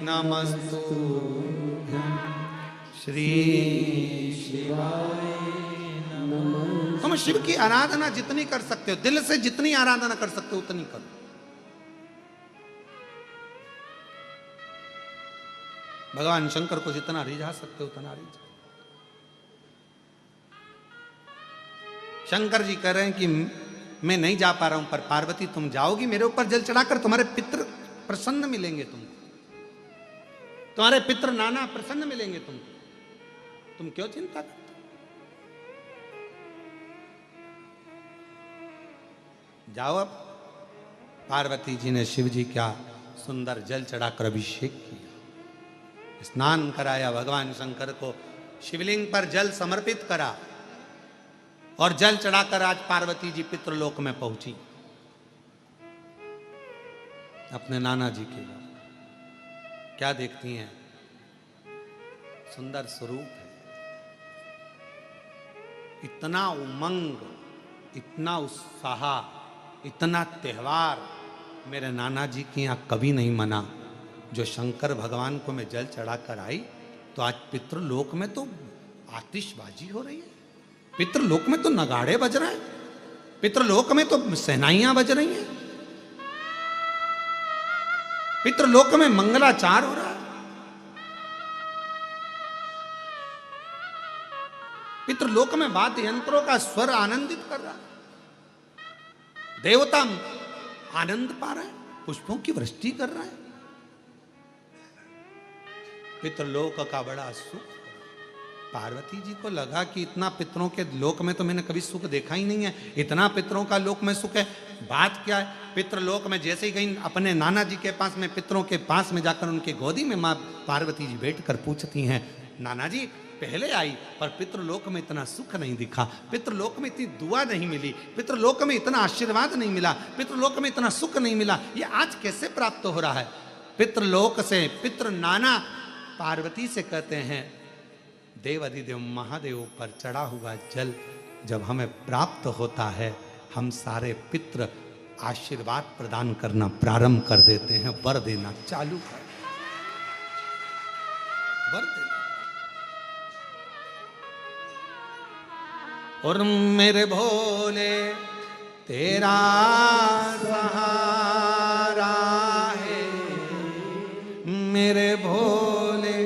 नमस्तुभ्यं, श्री शिवाय नमस्तुभ्यं। तुम शिव की आराधना जितनी कर सकते हो, दिल से जितनी आराधना कर सकते हो उतनी करो। भगवान शंकर को जितना रिझा सकते हो उतना रिझा। शंकर जी कह रहे हैं कि मैं नहीं जा पा रहा हूं, पर पार्वती तुम जाओगी मेरे ऊपर जल चढ़ाकर, तुम्हारे पितृ प्रसन्न मिलेंगे, तुमको तुम्हारे पितृ नाना प्रसन्न मिलेंगे तुमको, तुम क्यों चिंता करते? जाओ। अब पार्वती जी ने शिव जी का सुंदर जल चढ़ाकर अभिषेक किया, स्नान कराया, भगवान शंकर को शिवलिंग पर जल समर्पित करा और जल चढ़ाकर आज पार्वती जी पितृलोक में पहुंची अपने नाना जी के घर। क्या देखती हैं? सुंदर स्वरूप है, इतना उमंग, इतना उत्साह, इतना त्योहार मेरे नाना जी के यहाँ कभी नहीं मना जो शंकर भगवान को मैं जल चढ़ाकर आई तो आज पितृलोक में तो आतिशबाजी हो रही है, पितृलोक में तो नगाड़े बज रहे हैं, पितृलोक में तो सहनाइयां बज रही हैं, पितृलोक में मंगलाचार हो रहा है, पितृलोक में वाद्य यंत्रों का स्वर आनंदित कर रहा है, देवता आनंद पा रहे हैं, पुष्पों की वृष्टि कर रहे हैं। पितृलोक का बड़ा सुख। पार्वती जी को लगा कि इतना पितरों के लोक में तो मैंने कभी सुख देखा ही नहीं है, इतना पितरों का लोक में सुख है। बात क्या है, पितृलोक में जैसे ही गई अपने नाना जी के पास में, पितरों के पास में जाकर उनकी गोदी में माँ पार्वती जी बैठकर पूछती हैं, नाना जी पहले आई पर पितृलोक में इतना सुख नहीं दिखा, पितृलोक में इतनी दुआ नहीं मिली, पितृलोक में इतना आशीर्वाद नहीं मिला, पितृलोक में इतना सुख नहीं मिला, ये आज कैसे प्राप्त हो रहा है। पितृलोक से पितृ नाना पार्वती से कहते हैं, देव अधिदेव महादेव पर चढ़ा हुआ जल जब हमें प्राप्त होता है, हम सारे पितृ आशीर्वाद प्रदान करना प्रारंभ कर देते हैं, वर देना चालू कर, वर देना। और मेरे भोले तेरा सहारा है, मेरे भोले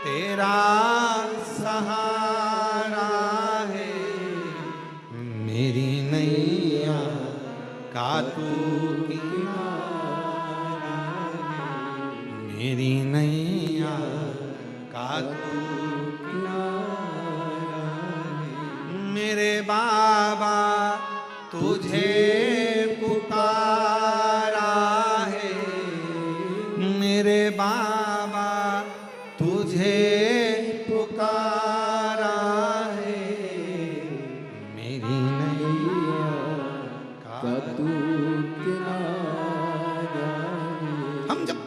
तेरा सहारा है, मेरी नैया का तू किनारा है, मेरी नैया का तू किनारा है, मेरे बाबा तुझे पुकारा है, मेरे बाबा तुझे पुकारा है, मेरी नैया का तू किनारा है। हम जब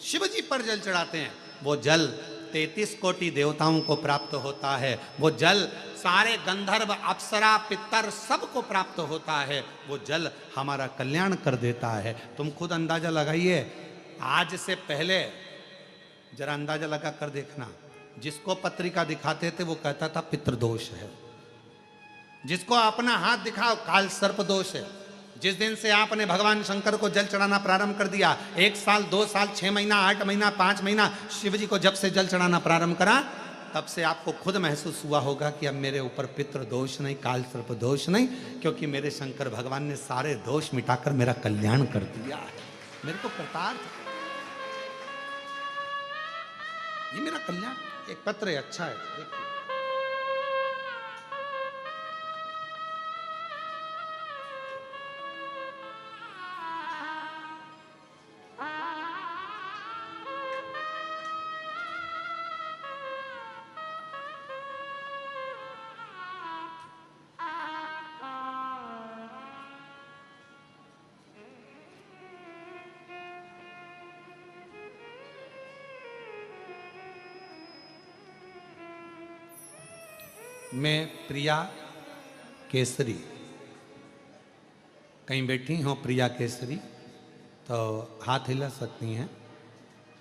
शिव जी पर जल चढ़ाते हैं, वो जल 33 कोटि देवताओं को प्राप्त होता है, वो जल सारे गंधर्व अप्सरा पितर सबको प्राप्त होता है, वो जल हमारा कल्याण कर देता है। तुम खुद अंदाजा लगाइए, आज से पहले जरा अंदाजा लगा कर देखना, जिसको पत्रिका दिखाते थे वो कहता था पितृदोष है, जिसको अपना हाथ दिखाओ काल सर्प दोष है। जिस दिन से आपने भगवान शंकर को जल चढ़ाना प्रारंभ कर दिया, 1 साल 2 साल 6 महीना 8 महीना 5 महीना शिव जी को जब से जल चढ़ाना प्रारंभ करा, तब से आपको खुद महसूस हुआ होगा कि अब मेरे ऊपर पितृ दोष नहीं, काल सर्प दोष नहीं, क्योंकि मेरे शंकर भगवान ने सारे दोष मिटाकर मेरा कल्याण कर दिया है। मेरे को कृतार्थ, ये मेरा कल्याण। एक पत्र है, अच्छा है, देखिए। मैं प्रिया केसरी, कहीं बैठी हो प्रिया केसरी तो हाथ हिला सकती हैं,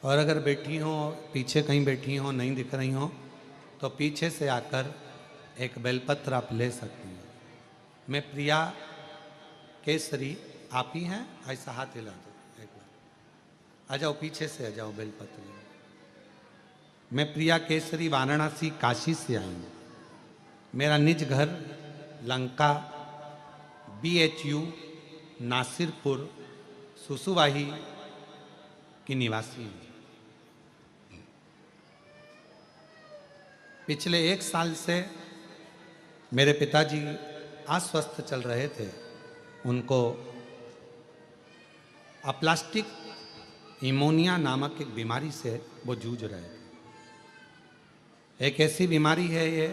और अगर बैठी हो पीछे कहीं बैठी हो नहीं दिख रही हो तो पीछे से आकर एक बेलपत्र आप ले सकती हैं। मैं प्रिया केसरी, आप ही हैं, ऐसा हाथ हिला दो एक बार, आ जाओ पीछे से, आ जाओ बेलपत्र। मैं प्रिया केसरी वाराणसी काशी से आई हूँ। मेरा निज घर लंका BHU नासिरपुर सुसुवाही की निवासी हूँ। पिछले 1 साल से मेरे पिताजी अस्वस्थ चल रहे थे, उनको अप्लास्टिक इमोनिया नामक एक बीमारी से वो जूझ रहे थे। एक ऐसी बीमारी है ये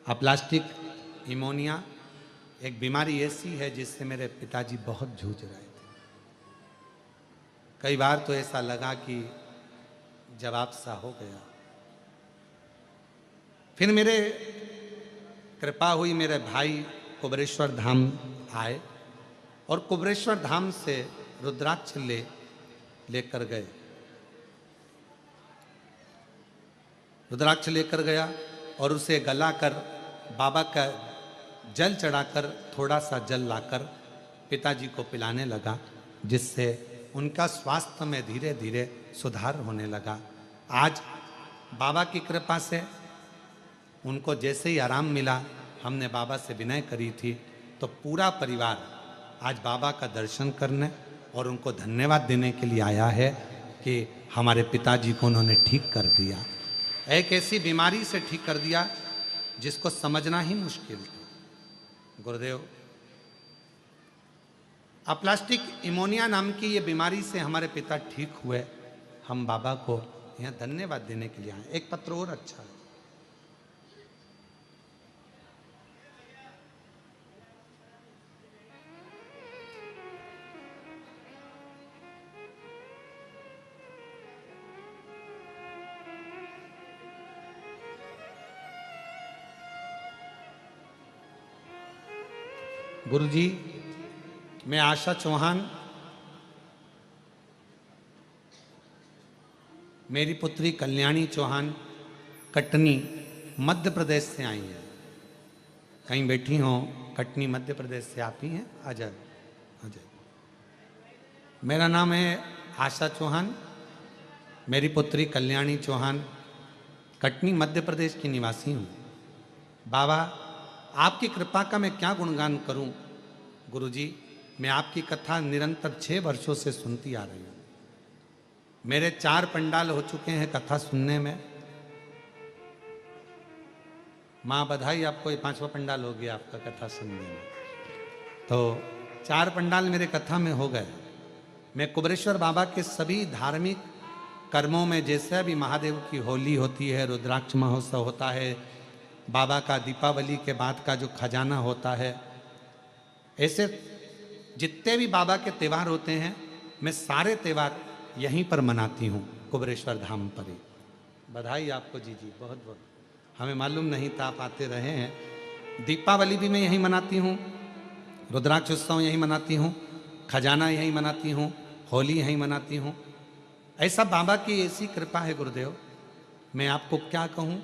अप्लास्टिक इमोनिया, एक बीमारी ऐसी है जिससे मेरे पिताजी बहुत जूझ रहे थे। कई बार तो ऐसा लगा कि जवाब सा हो गया। फिर मेरे कृपा हुई, मेरे भाई कुबरेश्वर धाम आए और कुबरेश्वर धाम से रुद्राक्ष लेकर गए। रुद्राक्ष लेकर गया और उसे गलाकर बाबा का जल चढ़ाकर थोड़ा सा जल लाकर पिताजी को पिलाने लगा, जिससे उनका स्वास्थ्य में धीरे धीरे सुधार होने लगा। आज बाबा की कृपा से उनको जैसे ही आराम मिला, हमने बाबा से विनय करी थी, तो पूरा परिवार आज बाबा का दर्शन करने और उनको धन्यवाद देने के लिए आया है कि हमारे पिताजी को उन्होंने ठीक कर दिया। एक ऐसी बीमारी से ठीक कर दिया जिसको समझना ही मुश्किल था। गुरुदेव, अप्लास्टिक इमोनिया नाम की ये बीमारी से हमारे पिता ठीक हुए। हम बाबा को यहाँ धन्यवाद देने के लिए आए। एक पत्र और अच्छा है। गुरुजी, मैं आशा चौहान, मेरी पुत्री कल्याणी चौहान कटनी मध्य प्रदेश से आई है। कहीं बैठी हो, कटनी मध्य प्रदेश से आप ही हैं? अजय, अजय। मेरा नाम है आशा चौहान, मेरी पुत्री कल्याणी चौहान कटनी मध्य प्रदेश की निवासी हूँ। बाबा, आपकी कृपा का मैं क्या गुणगान करूं। गुरुजी, मैं आपकी कथा निरंतर 6 वर्षों से सुनती आ रही हूं। मेरे 4 पंडाल हो चुके हैं कथा सुनने में। माँ बधाई आपको, ये 5वां पंडाल हो गया आपका कथा सुनने में। तो 4 पंडाल मेरे कथा में हो गए। मैं कुबरेश्वर बाबा के सभी धार्मिक कर्मों में, जैसे अभी महादेव की होली होती है, रुद्राक्ष महोत्सव होता है, बाबा का दीपावली के बाद का जो खजाना होता है, ऐसे जितने भी बाबा के त्यौहार होते हैं, मैं सारे त्यौहार यहीं पर मनाती हूँ, कुबरेश्वर धाम पर ही। बधाई आपको जी जी, बहुत बहुत। हमें मालूम नहीं था, आप आते रहे हैं। दीपावली भी मैं यहीं मनाती हूँ, रुद्राक्ष उत्सव यहीं मनाती हूँ, खजाना यहीं मनाती हूँ, होली यहीं मनाती हूँ। ऐसा बाबा की ऐसी कृपा है गुरुदेव, मैं आपको क्या कहूँ।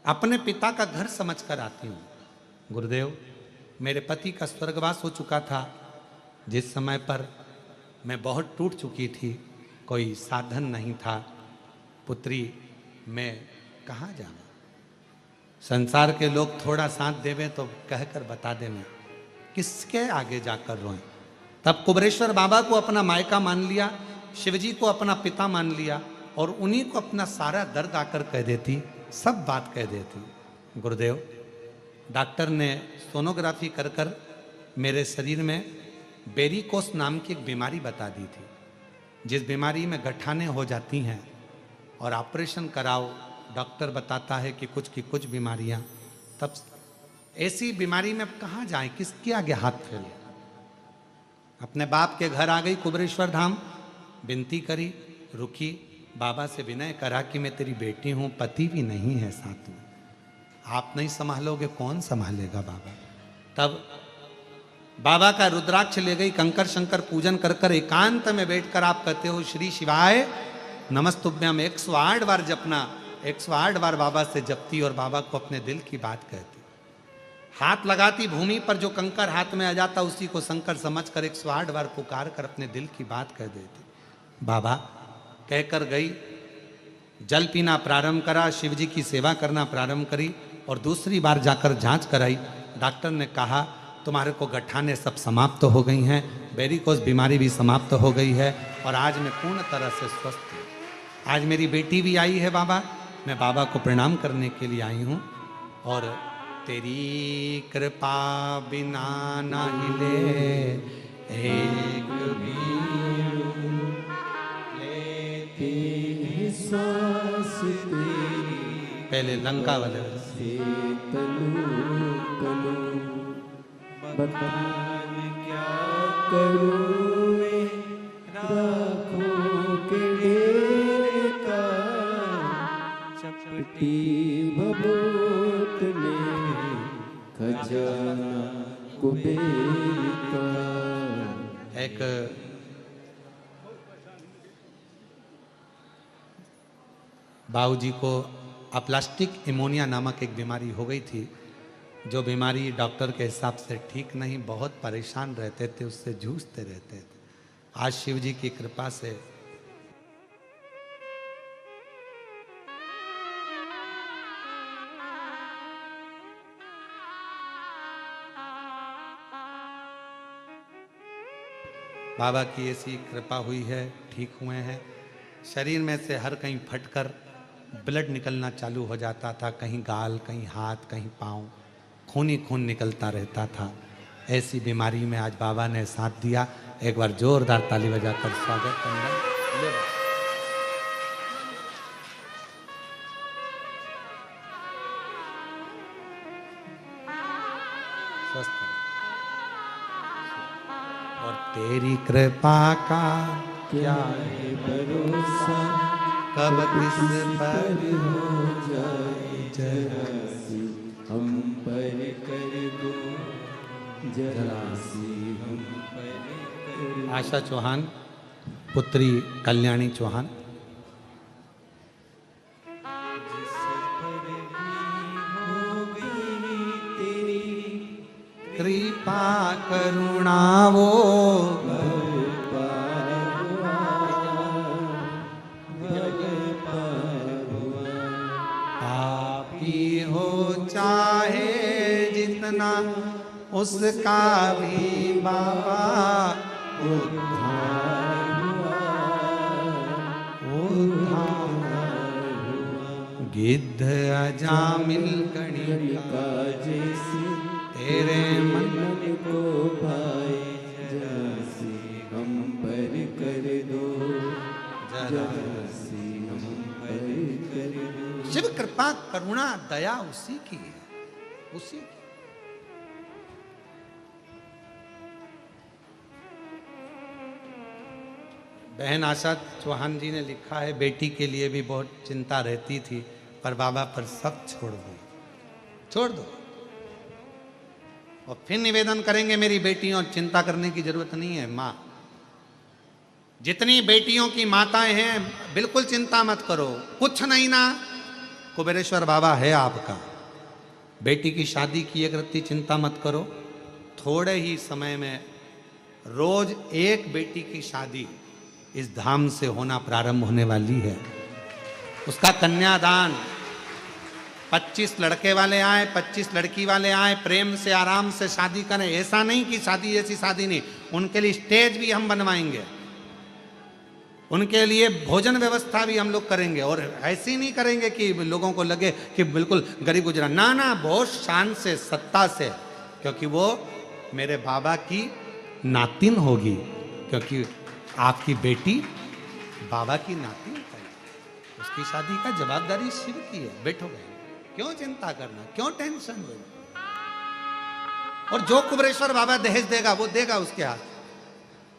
अपने पिता का घर समझकर आती हूँ। गुरुदेव, मेरे पति का स्वर्गवास हो चुका था, जिस समय पर मैं बहुत टूट चुकी थी, कोई साधन नहीं था। पुत्री, मैं कहाँ जाऊँ? संसार के लोग थोड़ा साथ देवे तो कहकर बता दे, मैं किसके आगे जाकर रोएं। तब कुबरेश्वर बाबा को अपना मायका मान लिया, शिवजी को अपना पिता मान लिया, और उन्हीं को अपना सारा दर्द आकर कह देती, सब बात कह देती। गुरुदेव, डॉक्टर ने सोनोग्राफी कर कर मेरे शरीर में बेरिकोस नाम की एक बीमारी बता दी थी, जिस बीमारी में गठाने हो जाती हैं और ऑपरेशन कराओ, डॉक्टर बताता है कि कुछ की कुछ बीमारियां। तब ऐसी बीमारी में कहाँ जाएं, किसके आगे हाथ फैले। अपने बाप के घर आ गई कुबरेश्वर धाम, विनती करी, रुकी, बाबा से विनय करा कि मैं तेरी बेटी हूँ, पति भी नहीं है साथ में, आप नहीं संभालोगे, कौन संभालेगा बाबा। तब बाबा का रुद्राक्ष ले गई, कंकर शंकर पूजन कर कर एकांत में बैठकर आप कहते हो, श्री शिवाय नमस्तुभ्यम। 108 बार जपना, 108 बार बाबा से जपती और बाबा को अपने दिल की बात कहती। हाथ लगाती भूमि पर, जो कंकर हाथ में आ जाता उसी को शंकर समझकर 108 बार पुकार कर अपने दिल की बात कह देती। बाबा कहकर गई, जल पीना प्रारंभ करा, शिव जी की सेवा करना प्रारंभ करी, और दूसरी बार जाकर जांच कराई। डॉक्टर ने कहा तुम्हारे को गठाने सब समाप्त हो गई हैं, वेरिकोस बीमारी भी समाप्त हो गई है, और आज मैं पूर्ण तरह से स्वस्थ हूँ। आज मेरी बेटी भी आई है बाबा, मैं बाबा को प्रणाम करने के लिए आई हूँ। और तेरी कृपा बिना ना हिले एक भी लेती सांस तेरी। पहले लंका वाले बतान क्या करूं मैं राखों के डेरे का, चपटी बबूत में खजाना कुबेर का। एक बाबूजी को अप्लास्टिक इमोनिया नामक एक बीमारी हो गई थी, जो बीमारी डॉक्टर के हिसाब से ठीक नहीं, बहुत परेशान रहते थे, उससे जूझते रहते थे। आज शिव जी की कृपा से बाबा की ऐसी कृपा हुई है, ठीक हुए हैं। शरीर में से हर कहीं फटकर ब्लड निकलना चालू हो जाता था, कहीं गाल, कहीं हाथ, कहीं पाँव, खून ही खून निकलता रहता था। ऐसी बीमारी में आज बाबा ने साथ दिया। एक बार जोरदार ताली बजाकर स्वागत करना। स्वस्थ और तेरी कृपा का क्या है भरोसा, कब किस पर हो जाए जरा सी हम पर कर दो, जरा सी हम पर कर दो। आशा चौहान, पुत्री कल्याणी चौहान। जिस पर भी हो गई तेरी कृपा करुणा वो पापी हो चाहे जितना, उसका भी बाबा उद्धार गिद्ध अजामिल गणिका जैसी तेरे मन को भाई, जरा सी हम पर कर दो, जरा सी हम पर कर दो। शिव कृपा करुणा दया उसी की है, उसी की। बहन आशा चौहान जी ने लिखा है, बेटी के लिए भी बहुत चिंता रहती थी, पर बाबा पर सब छोड़ दो, छोड़ दो। और फिर निवेदन करेंगे मेरी बेटियों, चिंता करने की जरूरत नहीं है। माँ, जितनी बेटियों की माताएं हैं, बिल्कुल चिंता मत करो, कुछ नहीं ना, कुबेरेश्वर बाबा है आपका। बेटी की शादी की एक रत्ती चिंता मत करो, थोड़े ही समय में रोज एक बेटी की शादी इस धाम से होना प्रारंभ होने वाली है। उसका कन्यादान, 25 लड़के वाले आए, 25 लड़की वाले आए, प्रेम से आराम से शादी करें। ऐसा नहीं कि शादी ऐसी शादी नहीं, उनके लिए स्टेज भी हम बनवाएंगे, उनके लिए भोजन व्यवस्था भी हम लोग करेंगे। और ऐसे ही नहीं करेंगे कि लोगों को लगे कि बिल्कुल गरीब गुजरा, ना ना, बहुत शान से, सत्ता से, क्योंकि वो मेरे बाबा की नातिन होगी, क्योंकि आपकी बेटी बाबा की नातिन है। उसकी शादी का जवाबदारी शिव की है। बैठो गए, क्यों चिंता करना, क्यों टेंशन लेना। और जो कुबेरेश्वर बाबा दहेज देगा वो देगा उसके हाथ।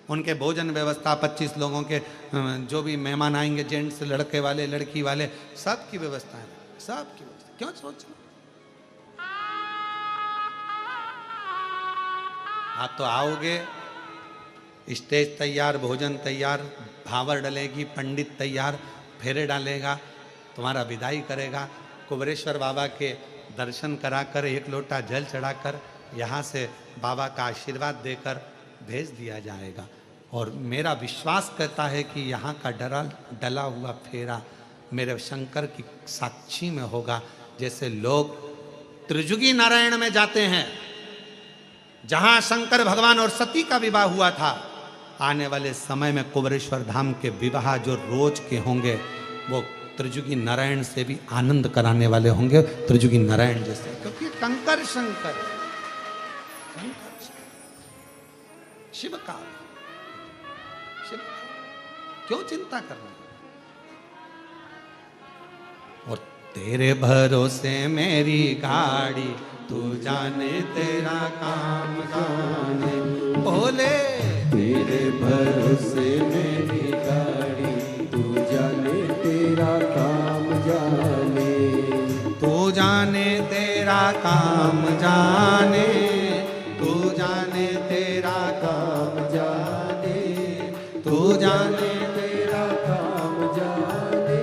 उनके भोजन व्यवस्था, 25 लोगों के जो भी मेहमान आएंगे, जेंट्स, लड़के वाले, लड़की वाले, सब की व्यवस्था है, सब की व्यवस्था। क्यों सोचना। आप तो आओगे, स्टेज तैयार, भोजन तैयार, भावर डलेगी, पंडित तैयार, फेरे डालेगा, तुम्हारा विदाई करेगा, कुबेरेश्वर बाबा के दर्शन कराकर, एक लोटा जल चढ़ाकर, यहाँ से बाबा का आशीर्वाद देकर भेज दिया जाएगा। और मेरा विश्वास कहता है कि यहाँ का डला हुआ फेरा मेरे शंकर की साक्षी में होगा। जैसे लोग त्रिजुगी नारायण में जाते हैं, जहाँ शंकर भगवान और सती का विवाह हुआ था, आने वाले समय में कुबेरेश्वर धाम के विवाह जो रोज के होंगे, वो त्रिजुगी नारायण से भी आनंद कराने वाले होंगे, त्रिजुगी नारायण जैसे। क्योंकि कंकर शंकर, शिव का, शिव, क्यों चिंता करना। और तेरे भरोसे मेरी गाड़ी, तू जाने तेरा काम जाने, बोले तेरे भरोसे मेरी गाड़ी, तू जाने तेरा काम जाने, तू जाने तेरा काम जाने, तू जाने तेरा काम जाने, तू जाने तेरा काम जाने,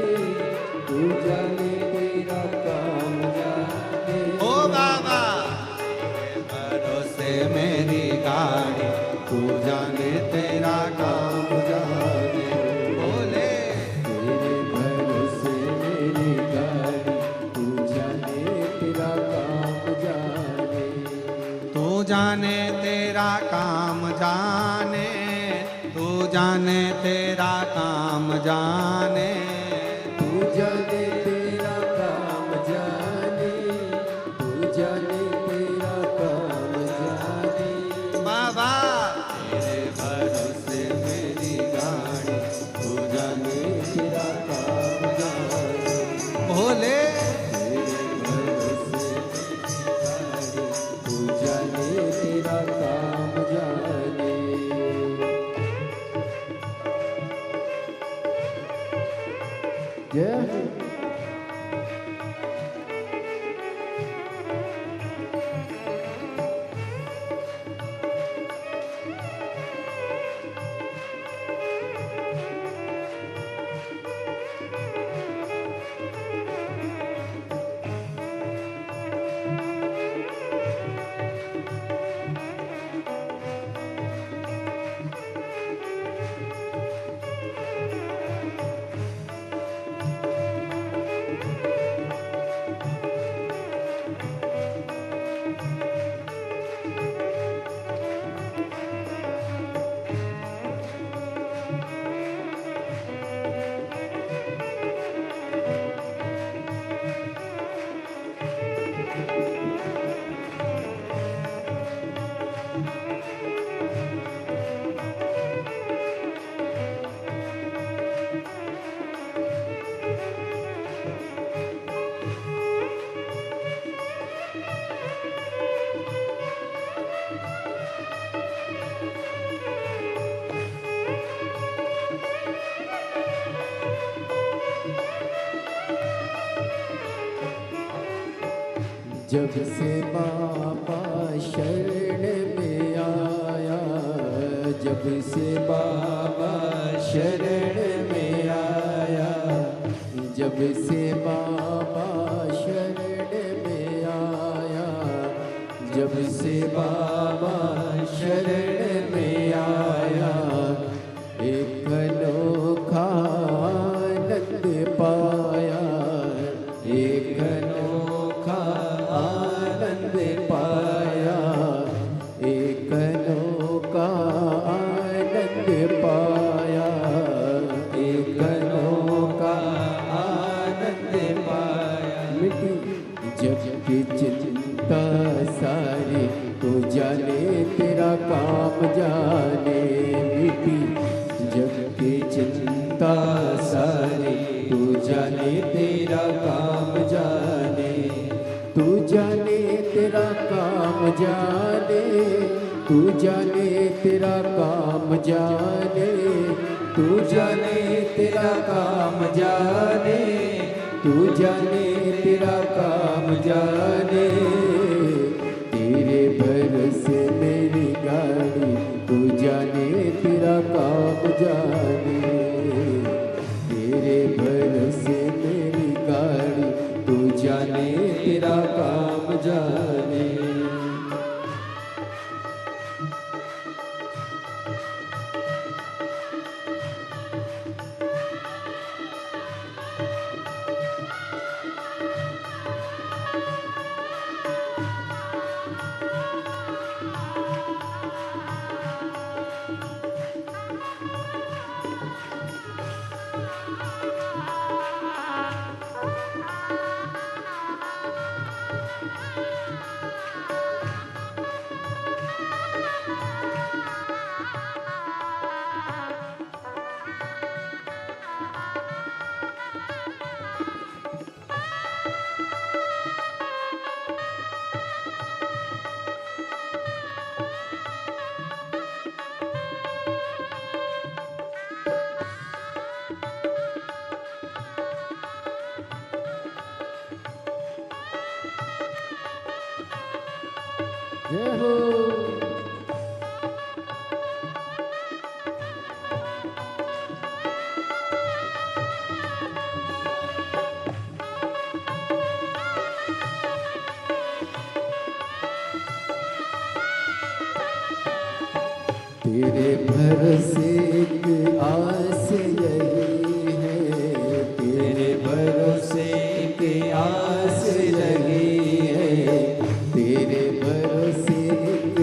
तू जाने तेरा काम जाने, तू जाने तेरा काम जाने, तू जाने तेरा काम जाने, तू जाने तेरा काम जाने। बाबा तेरे भरोसे मेरी गाड़ी, तू जाने तेरा काम जाने। भोले तेरे भरोसे मेरी गाड़ी, तू जाने तेरा काम जाने। जय हो। जब से बाबा शरण में आया, जब से बाबा शरण में आया, जब से बाबा शरण में आया, जब से बाबा शरण में आया, एक अनोखा आनंद पाया, एक अनोखा आनंद पाया, एक अनोखा आनंद पाया, एक अनोखा आनंद पाया। मिटी जब की चिंता सारी, तो जाने तेरा काम जाने। मिटी जब की चिंता सारी, तू जाने तेरा काम जाने, तू जाने तेरा काम जाने, तू जाने तेरा काम जाने, तू जाने तेरा काम जाने, तू जाने तेरा काम जाने। तेरे भरोसे मेरी गाड़ी, तू जाने तेरा काम जाने। तेरे भरोसे मेरी गाड़ी, तू जाने तेरा काम जाने। जय हो। तेरे भरोसे एक आस यही है, तेरे भरोसे की आस लगी है, तेरे भरोसे एक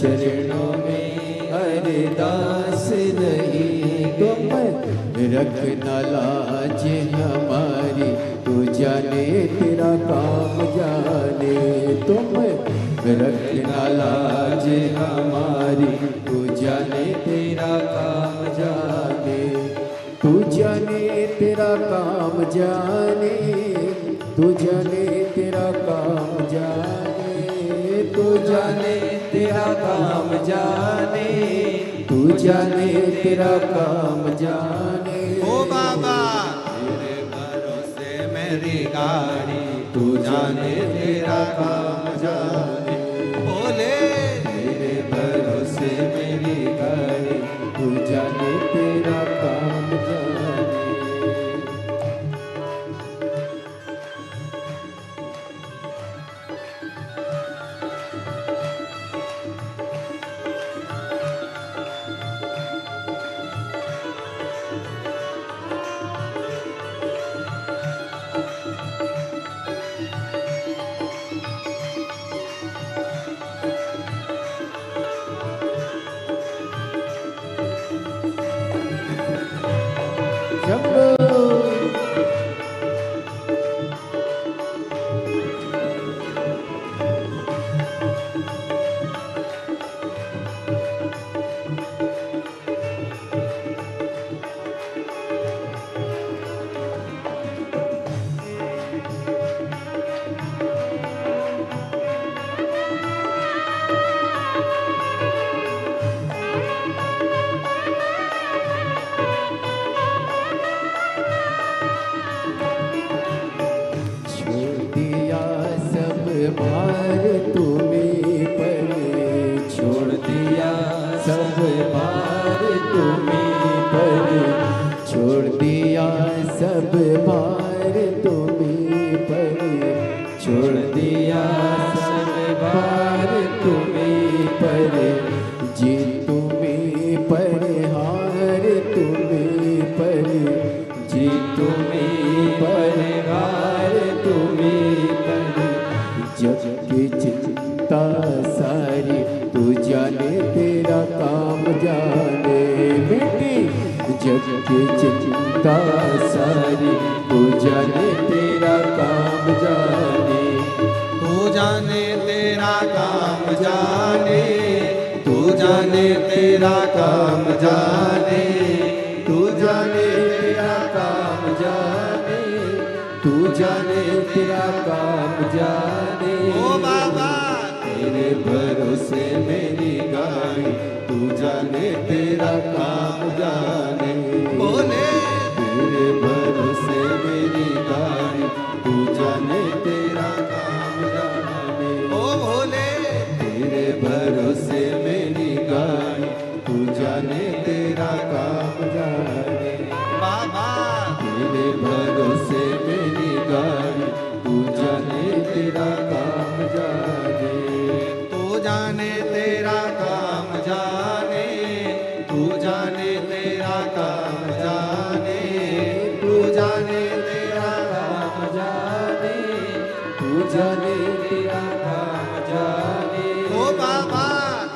चरणों में अरदास नहीं, तुम रखना लाज हमारी, तू जाने तेरा काम जाने, तुम रखना लाज हमारी, तू जाने तेरा काम जाने, तू जाने तेरा काम जाने, तू जाने तेरा काम जाने, तू जाने तेरा काम जाने, तू जाने तेरा काम जाने। ओ बाबा तेरे भरोसे मेरी गाड़ी, तू जाने तेरा काम जाने। बोले तेरे भरोसे मेरी गाड़ी, तू जाने तेरा काम जाने। भार तुम्हें पर, छोड़ दिया सब भार तुम्हें पर, छोड़ दिया सब भार तुम्हें पर, छोड़ दिया सब भार तुम्हें पर, जी तुम्हें पर हार तुम्हें पर, जी तुम्हें पर हार तुम्हें पर, जग की चिंता सारी तू जाने तेरा काम जाने, बेटी जग की चिंता सारी तू जाने तेरा काम जाने, तू जाने तेरा काम जाने, तू जाने तेरा काम जाने, तू जाने तेरा काम जाने, तू जाने तेरा काम जाने। ओ बाबा तेरे भरोसे मेरी गाड़ी, तू जाने तेरा काम जाने। बोले तेरे भरोसे मेरी गाड़ी, तू जाने तेरा काम जाने। ओ भोले तेरे भरोसे मेरी गाड़ी, तू जाने तेरा काम जाने। बाबा तेरे भरोसे मेरी गाड़ी, तू जाने तेरा काम जाने। तू जाने तेरा काम जाने, तू जाने तेरा काम जाने, तू जाने तेरा काम जाने, तू जाने तेरा काम जाने। ओ बाबा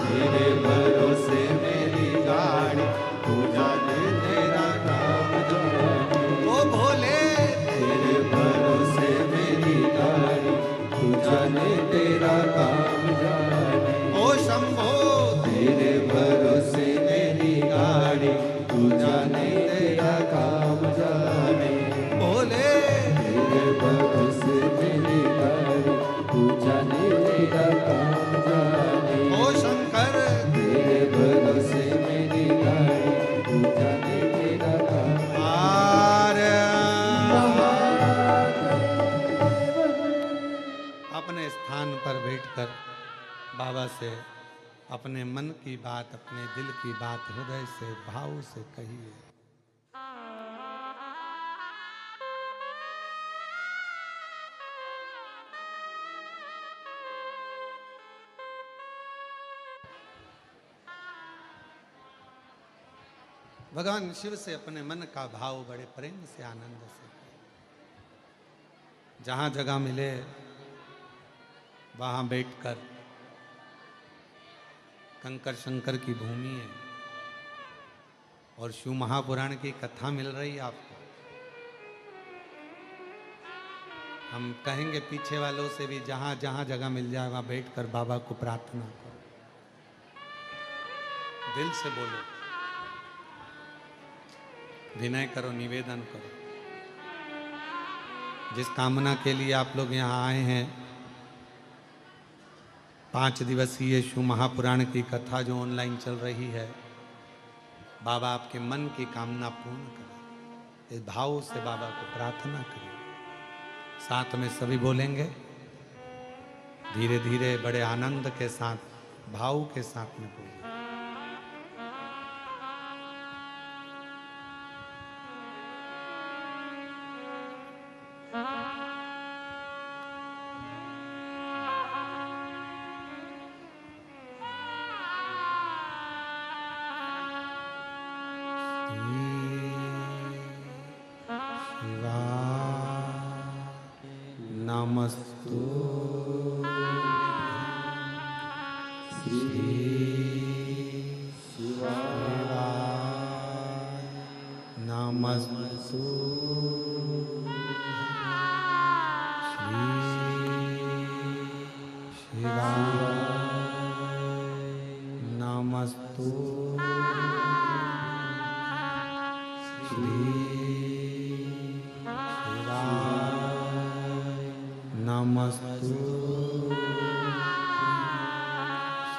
तेरे भरोसे मेरी गाड़ी, तू जाने तेरा काम जाने। ओ भोले तेरे भरोसे मेरी गाड़ी, तू जाने तेरा काम जाने। ओ शंभो तेरे भरोसे मेरी गाड़ी, तू जाने तेरा काम जाने। भोले तेरे भरोसे मेरी गाड़ी, तू जाने तेरा काम जाने। ओ शंकर तेरे भरोसे मेरी गाड़ी, तू जाने तेरा काम आर्य अपने स्थान पर बैठकर बाबा से अपने मन की बात, अपने दिल की बात हृदय से भाव से कहिए। भगवान शिव से अपने मन का भाव बड़े प्रेम से आनंद से, जहां जगह मिले वहां बैठकर कंकर शंकर की भूमि है और शिव महापुराण की कथा मिल रही है आपको। हम कहेंगे पीछे वालों से भी जहां जहां जगह मिल जाए वहां बैठकर बाबा को प्रार्थना करो, दिल से बोलो, विनय करो, निवेदन करो। जिस कामना के लिए आप लोग यहाँ आए हैं, 5 दिवसीय शिव महापुराण की कथा जो ऑनलाइन चल रही है, बाबा आपके मन की कामना पूर्ण करें। इस भाव से बाबा को प्रार्थना करें। साथ में सभी बोलेंगे, धीरे धीरे बड़े आनंद के साथ, भाव के साथ में बोलें। नमस्तु श्री शिवाय नमस्तु श्री शिवाय नमस्तु श्री नमस्तु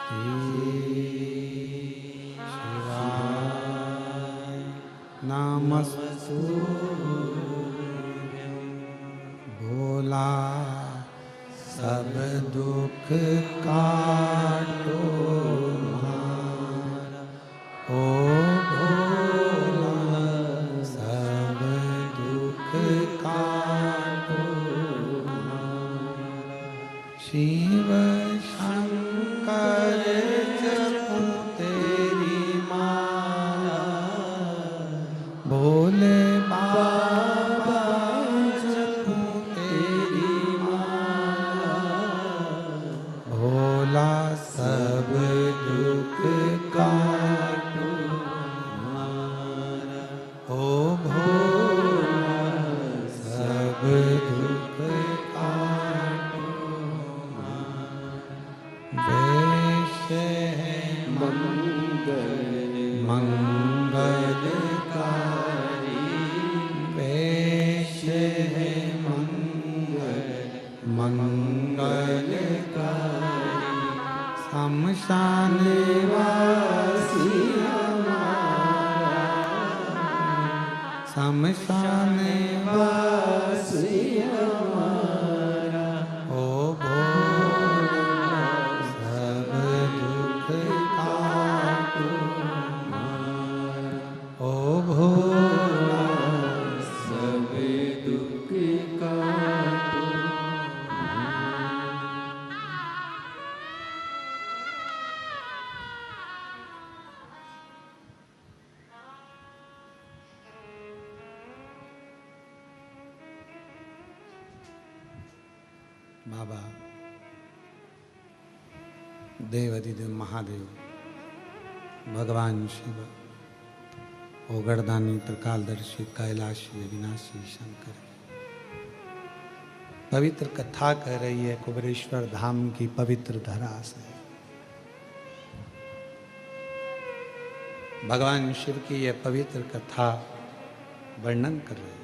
श्री शिवाय नमस्तु भोला सब दुख काटो हमारा, ओ भोला सब दुख काटो शिव शंकर जपो तेरी माला, भोले बाबा जपो तेरी माला, भोला सब दुख काटो हमारा, ओ भोला सब दुख काटो। वेश है मंगलकारी, वेश है मंगलकारी, शमशान वासी हमारा, शमशान वासी हमारा, ओ भोला सब दुख काटो हमारा, ओ भोला सब दुख काटो। बाबा देवाधिदेव महादेव, भगवान शिव, ओगरदानी त्रिकालदर्शी कैलाशी अविनाशी शंकर, पवित्र कथा कह रही है कुबेरेश्वर धाम की पवित्र धरा से। भगवान शिव की यह पवित्र कथा वर्णन कर रही है।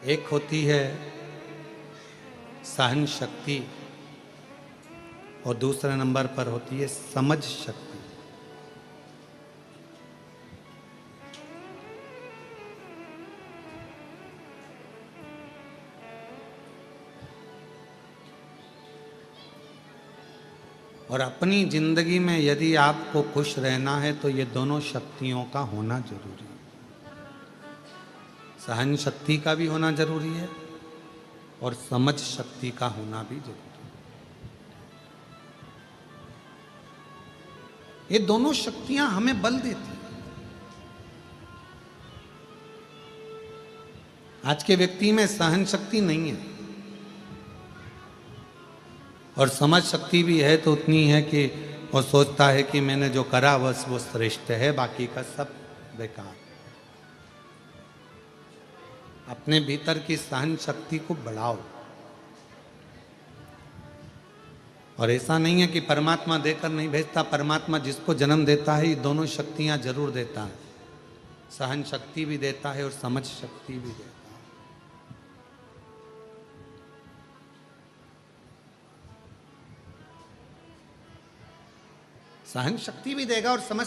एक होती है सहन शक्ति और दूसरे नंबर पर होती है समझ शक्ति। और अपनी जिंदगी में यदि आपको खुश रहना है तो ये दोनों शक्तियों का होना जरूरी है। सहन शक्ति का भी होना जरूरी है और समझ शक्ति का होना भी जरूरी है। ये दोनों शक्तियां हमें बल देती हैं। आज के व्यक्ति में सहन शक्ति नहीं है, और समझ शक्ति भी है तो उतनी है कि वो सोचता है कि मैंने जो करा बस वो श्रेष्ठ है, बाकी का सब बेकार। अपने भीतर की सहन शक्ति को बढ़ाओ। और ऐसा नहीं है कि परमात्मा देकर नहीं भेजता, परमात्मा जिसको जन्म देता है ये दोनों शक्तियां जरूर देता है, सहन शक्ति भी देता है और समझ शक्ति भी देता है। सहन शक्ति भी देगा और समझ,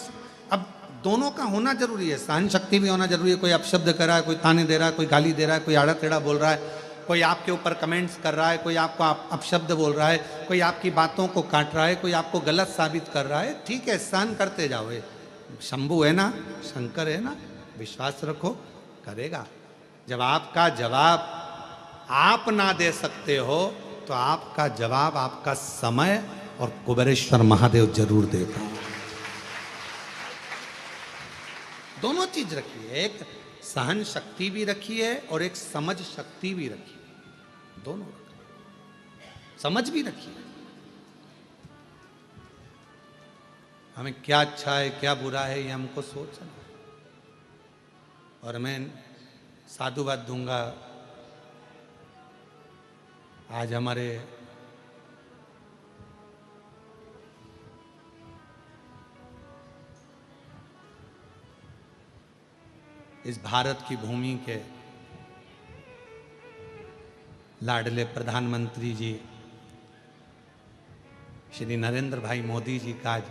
अब दोनों का होना जरूरी है। सहन शक्ति भी होना जरूरी है। कोई अपशब्द कर रहा है, कोई ताने दे रहा है, कोई गाली दे रहा है, कोई आड़ा टेढ़ा बोल रहा है, कोई आपके ऊपर कमेंट्स कर रहा है, कोई आपको अपशब्द बोल रहा है, कोई आपकी बातों को काट रहा है, कोई आपको गलत साबित कर रहा है, ठीक है, सहन करते जाओ। शंभु है ना, शंकर है ना, विश्वास रखो, करेगा। जब आपका जवाब आप ना दे सकते हो तो आपका जवाब आपका समय और कुबेरेश्वर महादेव जरूर देगा। दोनों चीज रखी है, एक सहन शक्ति भी रखी है और एक समझ शक्ति भी रखी है, दोनों रखी। समझ भी रखी है, हमें क्या अच्छा है क्या बुरा है ये हमको सोचना। और मैं साधुवाद दूंगा, आज हमारे इस भारत की भूमि के लाडले प्रधानमंत्री जी श्री नरेंद्र भाई मोदी जी का आज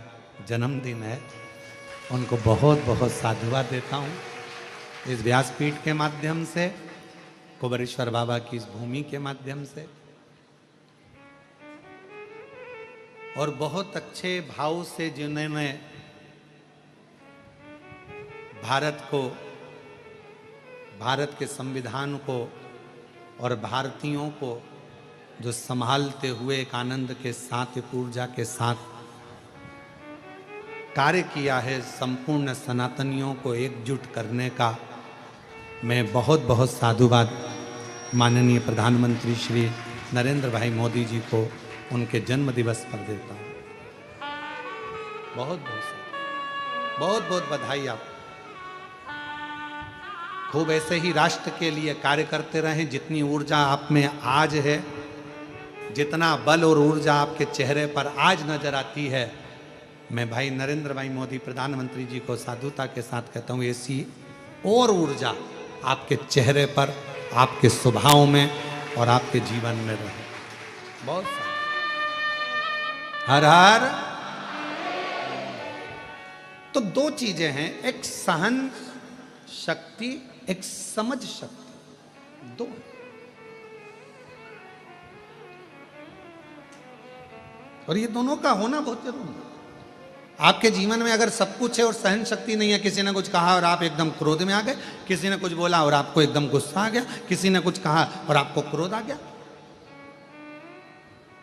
जन्मदिन है। उनको बहुत बहुत साधुवाद देता हूँ इस व्यासपीठ के माध्यम से, कुबेरेश्वर बाबा की इस भूमि के माध्यम से। और बहुत अच्छे भाव से जिन्होंने भारत को, भारत के संविधान को और भारतीयों को जो संभालते हुए एक आनंद के साथ, एक ऊर्जा के साथ कार्य किया है, संपूर्ण सनातनियों को एकजुट करने का, मैं बहुत बहुत साधुवाद माननीय प्रधानमंत्री श्री नरेंद्र भाई मोदी जी को उनके जन्म दिवस पर देता हूँ। बहुत बहुत बहुत बधाई आपको। खूब ऐसे ही राष्ट्र के लिए कार्य करते रहें। जितनी ऊर्जा आप में आज है, जितना बल और ऊर्जा आपके चेहरे पर आज नजर आती है, मैं भाई नरेंद्र भाई मोदी प्रधानमंत्री जी को साधुता के साथ कहता हूँ, ऐसी और ऊर्जा आपके चेहरे पर, आपके स्वभाव में और आपके जीवन में रहे। बहुत हर हर। तो दो चीजें हैं, एक सहन शक्ति, एक समझ शक्ति, दो। और ये दोनों का होना बहुत जरूरी है। आपके जीवन में अगर सब कुछ है और सहन शक्ति नहीं है, किसी ने कुछ कहा और आप एकदम क्रोध में आ गए, किसी ने कुछ बोला और आपको एकदम गुस्सा आ गया, किसी ने कुछ कहा और आपको क्रोध आ गया।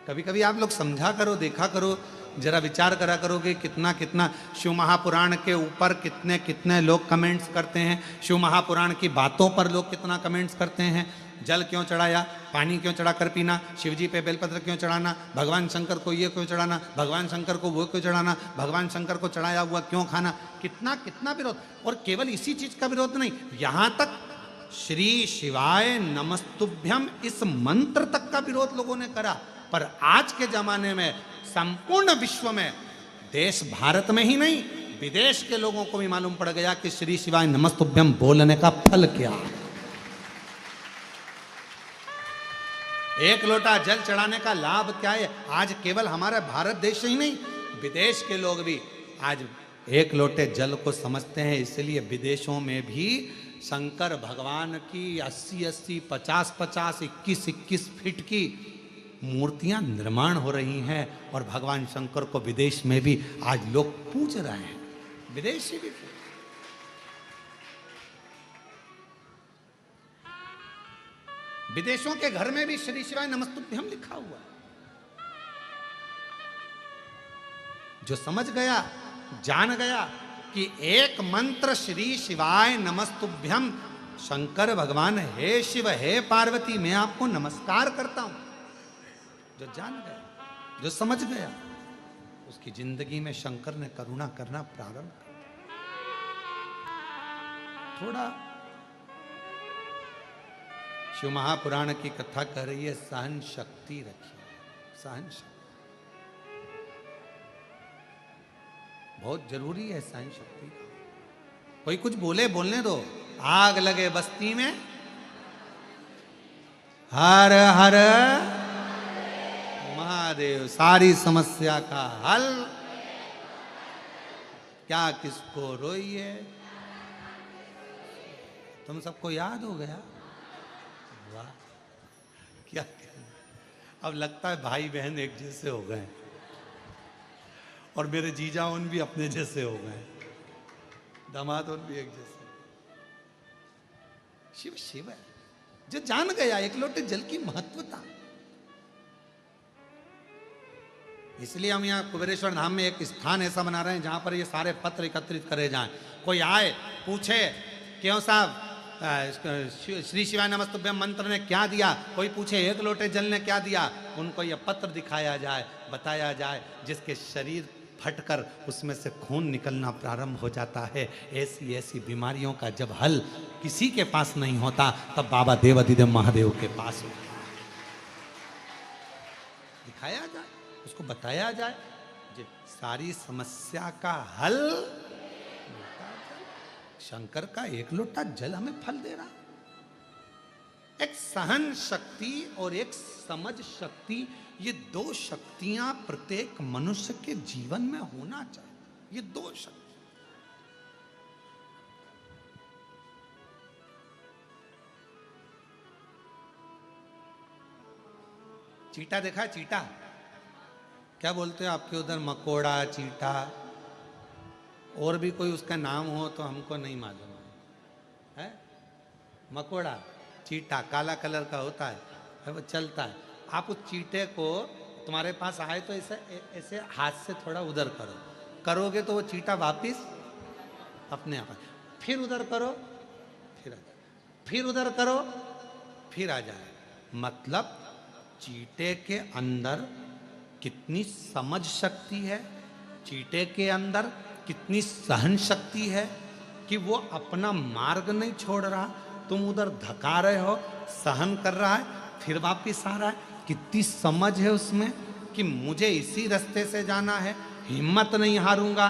कभी कभी आप लोग समझा करो, देखा करो, जरा विचार करा करोगे कितना कितना शिव महापुराण के ऊपर कितने कितने लोग कमेंट्स करते हैं, शिव महापुराण की बातों पर लोग कितना कमेंट्स करते हैं। जल क्यों चढ़ाया, पानी क्यों चढ़ाकर पीना, शिवजी पे बेलपत्र क्यों चढ़ाना, भगवान शंकर को ये क्यों चढ़ाना, भगवान शंकर को वो क्यों चढ़ाना, भगवान शंकर को चढ़ाया हुआ क्यों खाना, कितना कितना विरोध। और केवल इसी चीज का विरोध नहीं, यहाँ तक श्री शिवाय नमस्तुभ्यम इस मंत्र तक का विरोध लोगों ने करा। पर आज के जमाने में संपूर्ण विश्व में, देश भारत में ही नहीं विदेश के लोगों को भी मालूम पड़ गया कि श्री शिवाय नमस्तुभ्यम बोलने का फल क्या है। एक लोटा जल चढ़ाने का लाभ क्या है। आज केवल हमारा भारत देश ही नहीं, विदेश के लोग भी आज एक लोटे जल को समझते हैं। इसलिए विदेशों में भी शंकर भगवान की 80-80, 50-50, 21-21 फीट की मूर्तियां निर्माण हो रही हैं और भगवान शंकर को विदेश में भी आज लोग पूज रहे हैं, विदेशी भी। विदेशों के घर में भी श्री शिवाय नमस्तुभ्यम लिखा हुआ है। जो समझ गया, जान गया कि एक मंत्र श्री शिवाय नमस्तुभ्यम, शंकर भगवान हे शिव हे पार्वती मैं आपको नमस्कार करता हूं, जो जान गया जो समझ गया उसकी जिंदगी में शंकर ने करुणा करना प्रारंभ कर थोड़ा। शिव महापुराण की कथा कह रही है सहन शक्ति रखिए, सहन शक्ति बहुत जरूरी है, सहन शक्ति। कोई कुछ बोले बोलने दो, आग लगे बस्ती में हर हर महादेव, सारी समस्या का हल क्या किसको रोइए। तुम सबको याद हो गया, वाह क्या कहना। अब लगता है भाई बहन एक जैसे हो गए और मेरे जीजा उन भी अपने जैसे हो गए, दामाद उन भी एक जैसे। शिव शिव है जो जान गया एक लोटे जल की महत्वता। इसलिए हम यहाँ कुबेरेश्वर धाम में एक स्थान ऐसा बना रहे हैं जहां पर ये सारे पत्र एकत्रित करे जाएं। कोई आए पूछे क्यों साहब श्री शिवाय नमस्तुभ्यम मंत्र ने क्या दिया, कोई पूछे एक लोटे जल ने क्या दिया, उनको यह पत्र दिखाया जाए, बताया जाए, जिसके शरीर फटकर उसमें से खून निकलना प्रारंभ हो जाता है। ऐसी ऐसी बीमारियों का जब हल किसी के पास नहीं होता तब बाबा देवाधिदेव महादेव के पास होता है। दिखाया जाए, उसको बताया जाए, जो सारी समस्या का हल शंकर का एक लोटा जल हमें फल दे रहा। एक सहन शक्ति और एक समझ शक्ति, ये दो शक्तियां प्रत्येक मनुष्य के जीवन में होना चाहिए। ये दो शक्ति चीटा देखा है? चीटा क्या बोलते हो आपके उधर? मकोड़ा, चीटा, और भी कोई उसका नाम हो तो हमको नहीं मालूम है। मकोड़ा, चीटा काला कलर का होता है, वो चलता है। आप उस चीटे को तुम्हारे पास आए तो ऐसे ऐसे हाथ से थोड़ा उधर करो, करोगे तो वो चीटा वापिस अपने आप, फिर उधर करो फिर आ जाए, फिर उधर करो फिर आ जाए। मतलब चीटे के अंदर कितनी समझ शक्ति है, चीटे के अंदर कितनी सहन शक्ति है कि वो अपना मार्ग नहीं छोड़ रहा। तुम उधर धका रहे हो, सहन कर रहा है, फिर वापिस आ रहा है। कितनी समझ है उसमें कि मुझे इसी रास्ते से जाना है, हिम्मत नहीं हारूंगा।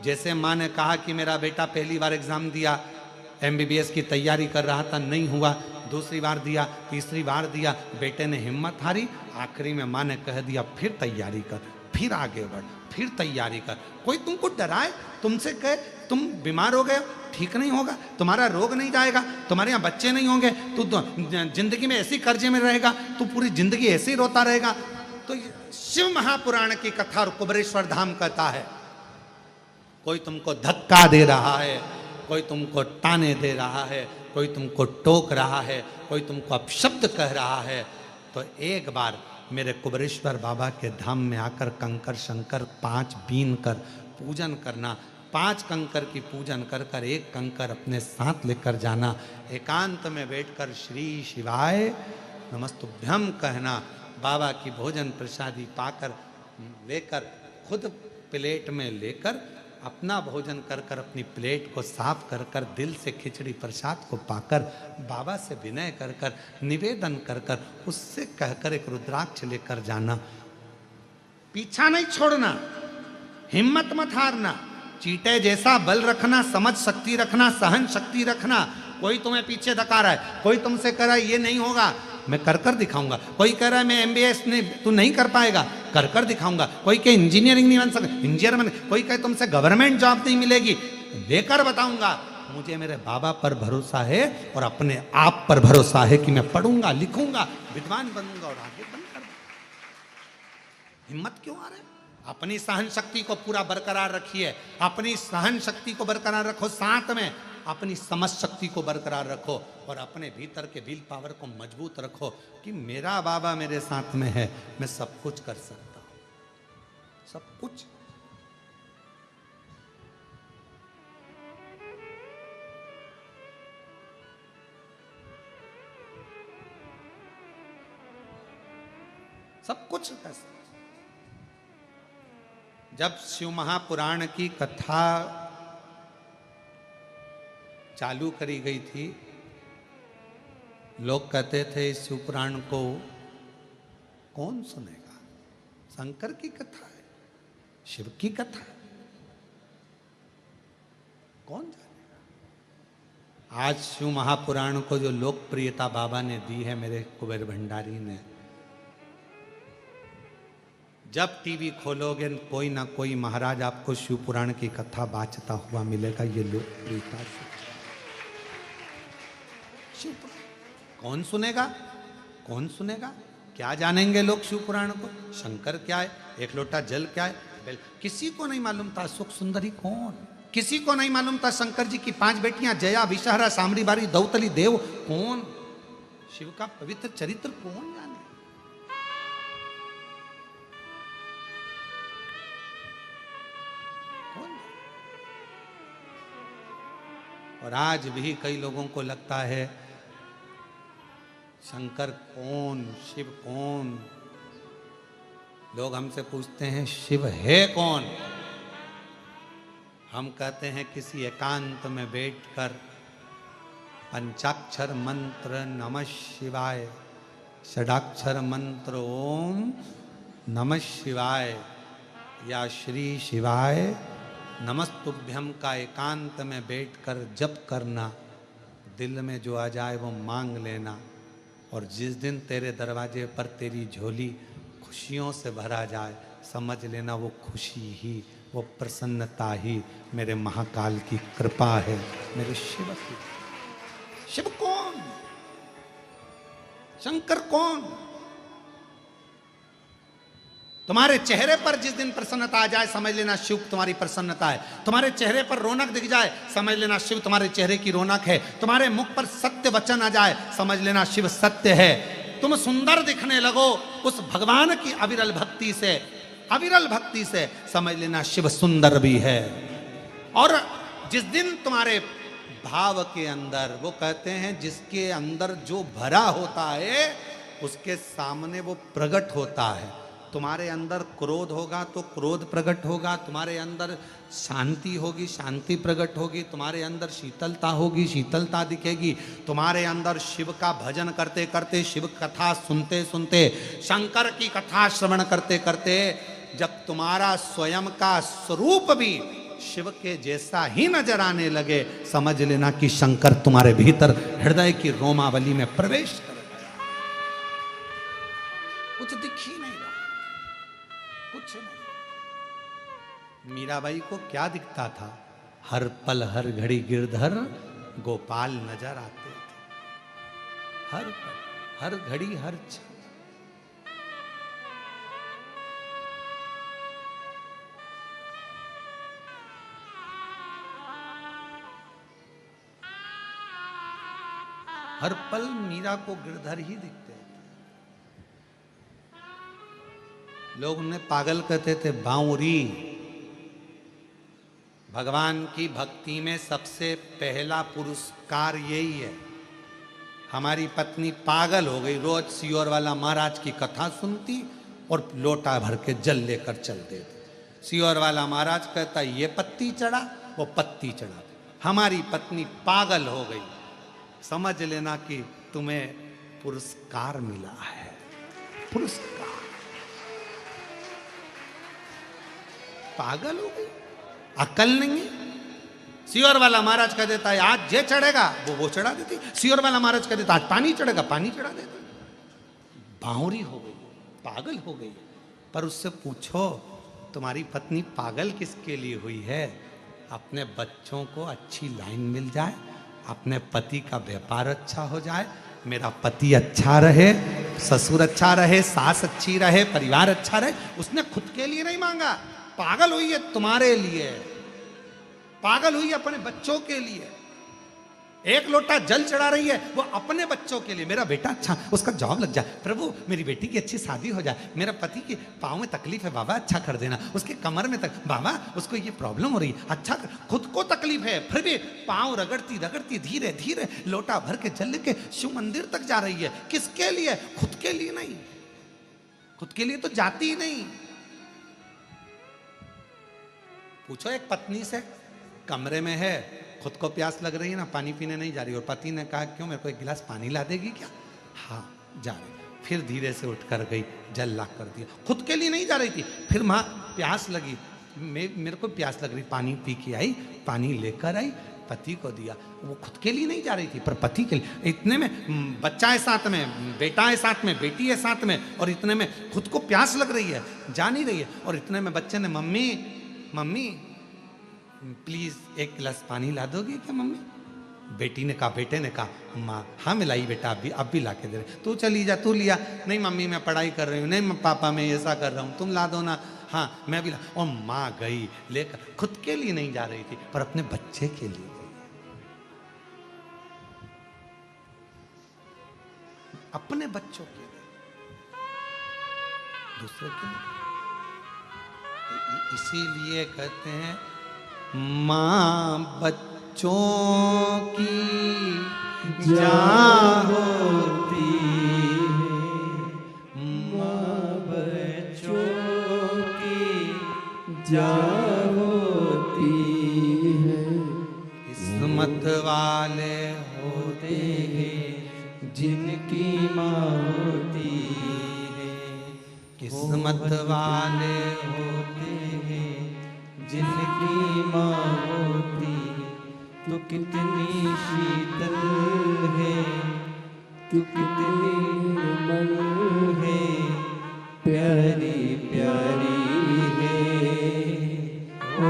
जैसे माँ ने कहा कि मेरा बेटा पहली बार एग्जाम दिया, MBBS की तैयारी कर रहा था, नहीं हुआ, दूसरी बार दिया, तीसरी बार दिया, बेटे ने हिम्मत हारी, आखिरी में माँ ने कह दिया फिर तैयारी कर, फिर आगे बढ़, फिर तैयारी कर। कोई तुमको डराए, तुमसे कहे तुम बीमार हो गए, ठीक नहीं होगा, तुम्हारा रोग नहीं जाएगा, तुम्हारे यहाँ बच्चे नहीं होंगे, तू जिंदगी में ऐसी कर्जे में रहेगा, तू पूरी जिंदगी ऐसे ही रोता रहेगा। तो शिव महापुराण की कथा और कुबेरेश्वर धाम कहता है, कोई तुमको धक्का दे रहा है, कोई तुमको ताने दे रहा है, कोई तुमको टोक रहा है, कोई तुमको अपशब्द कह रहा है, तो एक बार मेरे कुबेरेश्वर बाबा के धाम में आकर कंकर शंकर 5 बीन कर पूजन करना। 5 कंकर की पूजन कर कर एक कंकर अपने साथ लेकर जाना। एकांत में बैठकर श्री शिवाय नमस्तुभ्यम कहना। बाबा की भोजन प्रसादी पाकर लेकर खुद प्लेट में लेकर अपना भोजन कर कर अपनी प्लेट को साफ कर कर दिल से खिचड़ी प्रसाद को पाकर बाबा से विनय कर कर निवेदन कर कर उससे कहकर एक रुद्राक्ष लेकर जाना। पीछा नहीं छोड़ना, हिम्मत मत हारना, चीटे जैसा बल रखना, समझ शक्ति रखना, सहन शक्ति रखना। कोई तुम्हें पीछे धका रहा है, कोई तुमसे कह रहा है ये नहीं होगा, मैं कर कर दिखाऊंगा। कोई कह रहा है मैं MBBS नहीं, तू नहीं कर पाएगा, कर कर दिखाऊंगा। कोई कहे इंजीनियरिंग नहीं बन सकता, इंजीनियर बन। कोई कहे तुमसे गवर्नमेंट जॉब नहीं मिलेगी, लेकर बताऊंगा। मुझे मेरे बाबा पर भरोसा है और अपने आप पर भरोसा है कि मैं पढ़ूंगा, लिखूंगा, विद्वान बनूंगा और आगे बनकर। हिम्मत क्यों आ रहा है? अपनी सहन शक्ति को पूरा बरकरार रखिए, अपनी सहन शक्ति को बरकरार रखो, साथ में अपनी समझ शक्ति को बरकरार रखो और अपने भीतर के विल पावर को मजबूत रखो कि मेरा बाबा मेरे साथ में है, मैं सब कुछ कर सकता हूं, सब कुछ। सब कुछ कर सकता। जब शिव महापुराण की कथा चालू करी गई थी, लोग कहते थे इस शिव पुराण को कौन सुनेगा? शंकर की कथा है, शिव की कथा है, कौन जानेगा? आज शिव महापुराण को जो लोकप्रियता बाबा ने दी है, मेरे कुबेर भंडारी ने, जब टीवी खोलोगे कोई ना कोई महाराज आपको शिव पुराण की कथा बाचता हुआ मिलेगा। ये लोकप्रियता शिव पुराण कौन सुनेगा? कौन सुनेगा? क्या जानेंगे लोग शिव पुराण को? शंकर क्या है, एक लोटा जल क्या है? किसी को नहीं मालूम था सुख सुंदरी कौन, किसी को नहीं मालूम था शंकर जी की 5 बेटियां जया, विषहरा, सामरी बारी, दौतली देव कौन, शिव का पवित्र चरित्र कौन जाने। और आज भी कई लोगों को लगता है शंकर कौन, शिव कौन। लोग हमसे पूछते हैं शिव है कौन? हम कहते हैं किसी एकांत में बैठकर पंचाक्षर मंत्र नमः शिवाय, षडाक्षर मंत्र ओम नमः शिवाय या श्री शिवाय नमस्तुभ्यम का एकांत में बैठकर जप करना, दिल में जो आ जाए वो मांग लेना। और जिस दिन तेरे दरवाजे पर तेरी झोली खुशियों से भरा जाए, समझ लेना वो खुशी ही, वो प्रसन्नता ही मेरे महाकाल की कृपा है, मेरे शिव की। शिव कौन? शंकर कौन? तुम्हारे चेहरे पर जिस दिन प्रसन्नता आ जाए, समझ लेना शिव तुम्हारी प्रसन्नता है। तुम्हारे चेहरे पर रौनक दिख जाए, समझ लेना शिव तुम्हारे चेहरे की रौनक है। तुम्हारे मुख पर सत्य वचन आ जाए, समझ लेना शिव सत्य है। तुम सुंदर दिखने लगो उस भगवान की अविरल भक्ति से, अविरल भक्ति से, समझ लेना शिव सुंदर भी है। और जिस दिन तुम्हारे भाव के अंदर, वो कहते हैं जिसके अंदर जो भरा होता है उसके सामने वो प्रकट होता है। तुम्हारे अंदर क्रोध होगा तो क्रोध प्रकट होगा, तुम्हारे अंदर शांति होगी, शांति प्रकट होगी, तुम्हारे अंदर शीतलता होगी, शीतलता दिखेगी। तुम्हारे अंदर शिव का भजन करते करते, शिव कथा सुनते सुनते, शंकर की कथा श्रवण करते करते, जब तुम्हारा स्वयं का स्वरूप भी शिव के जैसा ही नजर आने लगे, समझ लेना कि शंकर तुम्हारे भीतर हृदय की रोमावली में प्रवेश कर गया। कुछ दिख ही नहीं रहा, कुछ नहीं। मीराबाई को क्या दिखता था? हर पल हर घड़ी गिरधर गोपाल नजर आते थे, हर पल हर घड़ी हर क्षण। हर पल मीरा को गिरधर ही दिखते थे। लोग उन्हें पागल कहते थे, बांवरी। भगवान की भक्ति में सबसे पहला पुरस्कार यही है। हमारी पत्नी पागल हो गई, रोज सियोर वाला महाराज की कथा सुनती और लोटा भर के जल लेकर चल देती। सियोर वाला महाराज कहता ये पत्ती चढ़ा, वो पत्ती चढ़ा। हमारी पत्नी पागल हो गई। समझ लेना कि तुम्हें पुरस्कार मिला है, पुरस्कार। पागल हो गई, अकल नहीं है। सियोर वाला महाराज कह देता है आज ये चढ़ेगा, वो चढ़ा देती। सियोर वाला महाराज कह देता आज पानी चढ़ेगा, पानी चढ़ा देती। बावरी हो गई, पागल हो गई। पर उससे पूछो तुम्हारी पत्नी पागल किसके लिए हुई है? अपने बच्चों को अच्छी लाइन मिल जाए, अपने पति का व्यापार अच्छा हो जाए, मेरा पति अच्छा रहे, ससुर अच्छा रहे, सास अच्छी रहे, परिवार अच्छा रहे। उसने खुद के लिए नहीं मांगा। पागल हुई है तुम्हारे लिए, पागल हुई है अपने बच्चों के लिए। एक लोटा जल चढ़ा रही है वो अपने बच्चों के लिए। मेरा बेटा अच्छा, उसका जॉब लग जाए, प्रभु मेरी बेटी की अच्छी शादी हो जाए, मेरा पति के पाँव में तकलीफ है बाबा अच्छा कर देना, उसके कमर में तक बाबा उसको ये प्रॉब्लम हो रही है अच्छा कर। खुद को तकलीफ है फिर भी पाँव रगड़ती रगड़ती धीरे धीरे लोटा भर के जल लेके शिव मंदिर तक जा रही है। किसके लिए? खुद के लिए नहीं, खुद के लिए तो जाती ही नहीं। पूछो एक पत्नी से, कमरे में है, खुद को प्यास लग रही है ना, पानी पीने नहीं जा रही, और पति ने कहा क्यों, मेरे को एक गिलास पानी ला देगी क्या? हाँ जा रही। फिर धीरे से उठकर गई, जल ला कर दिया, खुद के लिए नहीं जा रही थी। फिर माँ प्यास लगी, मेरे को प्यास लग रही, पानी पी के आई, पानी लेकर आई, पति को दिया। वो खुद के लिए नहीं जा रही थी पर पति के लिए। इतने में बच्चा है साथ में, बेटा है साथ में, बेटी है साथ में, और इतने में खुद को प्यास लग रही है, जा नहीं रही है, और इतने में बच्चे ने मम्मी मम्मी प्लीज एक गिलास पानी ला दोगी क्या मम्मी? बेटी ने कहा, बेटे ने कहा, माँ हाँ मिलाई बेटा, अब भी ला के दे रहे। तू चली जा, तू लिया। नहीं मम्मी मैं पढ़ाई कर रही हूँ, नहीं पापा मैं ऐसा कर रहा हूँ, तुम ला दो ना। हाँ मैं भी ला। और माँ गई लेकर, खुद के लिए नहीं जा रही थी पर अपने बच्चे के लिए गई, अपने बच्चों के लिए, दूसरे के लिए। इसीलिए कहते हैं माँ बच्चों की जान होती है, माँ बच्चों की जान होती है। किस्मत वाले होते हैं जिनकी माँ होती है, किस्मत वाले होते हैं जिनकी माँ होती। तो कितनी शीतल है, तो कितनी निर्मल है, प्यारी प्यारी है ओ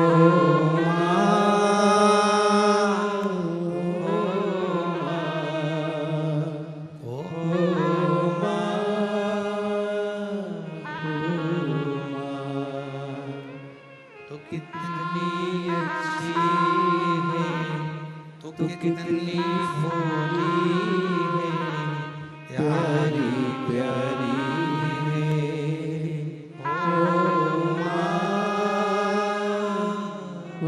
कितनी भोली है, प्यारी प्यारी है ओ माँ, ओ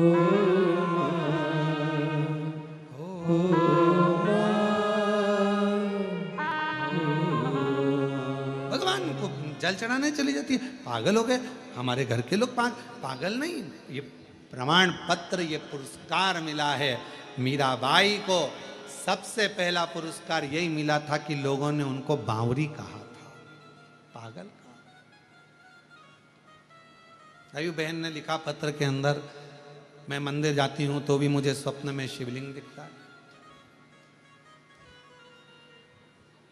भगवान को जल चढ़ाने चली जाती है। पागल हो गए हमारे घर के लोग, पागल नहीं। ये प्रमाण पत्र, ये पुरस्कार मिला है मीराबाई को। सबसे पहला पुरस्कार यही मिला था कि लोगों ने उनको बावरी कहा था, पागल कहा। आयु बहन ने लिखा पत्र के अंदर, मैं मंदिर जाती हूं तो भी मुझे स्वप्न में शिवलिंग दिखता है,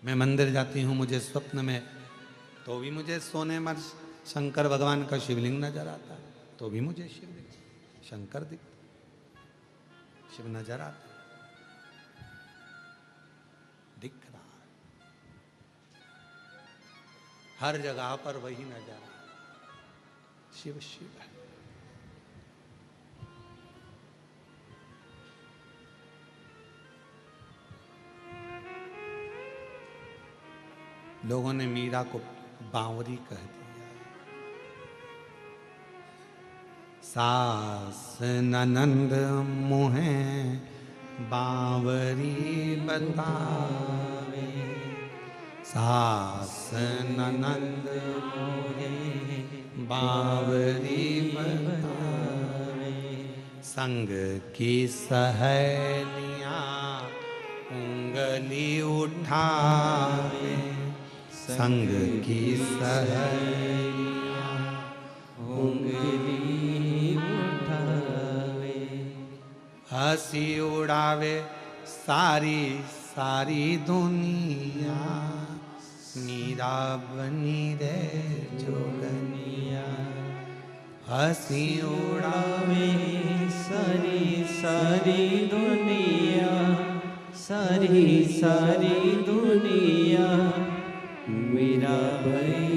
मैं मंदिर जाती हूं मुझे स्वप्न में तो भी मुझे सोने में शंकर भगवान का शिवलिंग नजर आता है, तो भी मुझे शिव दिखता, शंकर दिखता, शिव नजर आता, दिख रहा है हर जगह पर, वही नजर आ रहा, शिव शिव है। लोगों ने मीरा को बावरी कह दिया। सास ननंद मोहे बावरी बतावे, सास ननंद मोहे बावरी बतावे, संग की सहेलियां उंगली उठावे, संग की सहेलियां उंगली उठावे, हंसी उड़ावे सारी सारी दुनिया, मीरा बनी रे जोगनिया, हंसी उड़ावे सारी सारी दुनिया, सारी सारी दुनिया, मेरा भाई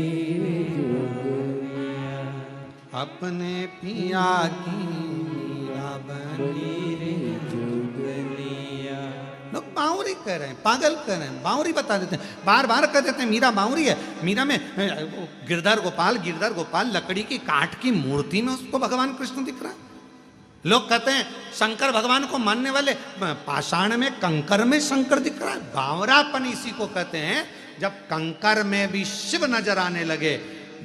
जोगनिया, अपने पिया की मीरा बनी रे जोगनिया। लोग बावरी कह रहे हैं, पागल कह रहे हैं, बावरी बता देते हैं, बार बार कह देते हैं मीरा बावरी है। मीरा में गिरधर गोपाल लकड़ी की काठ की मूर्ति में उसको भगवान कृष्ण दिख रहा है। लोग कहते हैं शंकर भगवान को मानने वाले पाषाण में कंकर में शंकर दिख रहा है। बावरापन इसी को कहते हैं, जब कंकर में भी शिव नजर आने लगे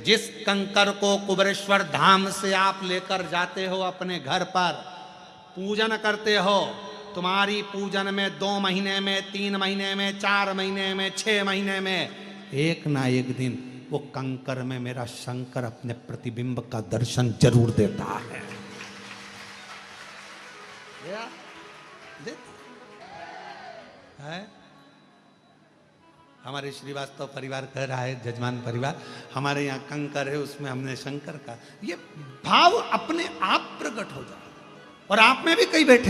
जिस कंकर को कुबेरेश्वर धाम से आप लेकर जाते हो अपने घर पर, पूजन करते हो, तुम्हारी पूजन में 2 महीने में, 3 महीने में, 4 महीने में, 6 महीने में एक ना एक दिन वो कंकर में मेरा शंकर अपने प्रतिबिंब का दर्शन जरूर देता है। है? हमारे श्रीवास्तव परिवार कह रहा है, जजमान परिवार, हमारे यहाँ कंकर है, उसमें हमने शंकर का, ये भाव अपने आप प्रकट हो जाए। और आप में भी कई बैठे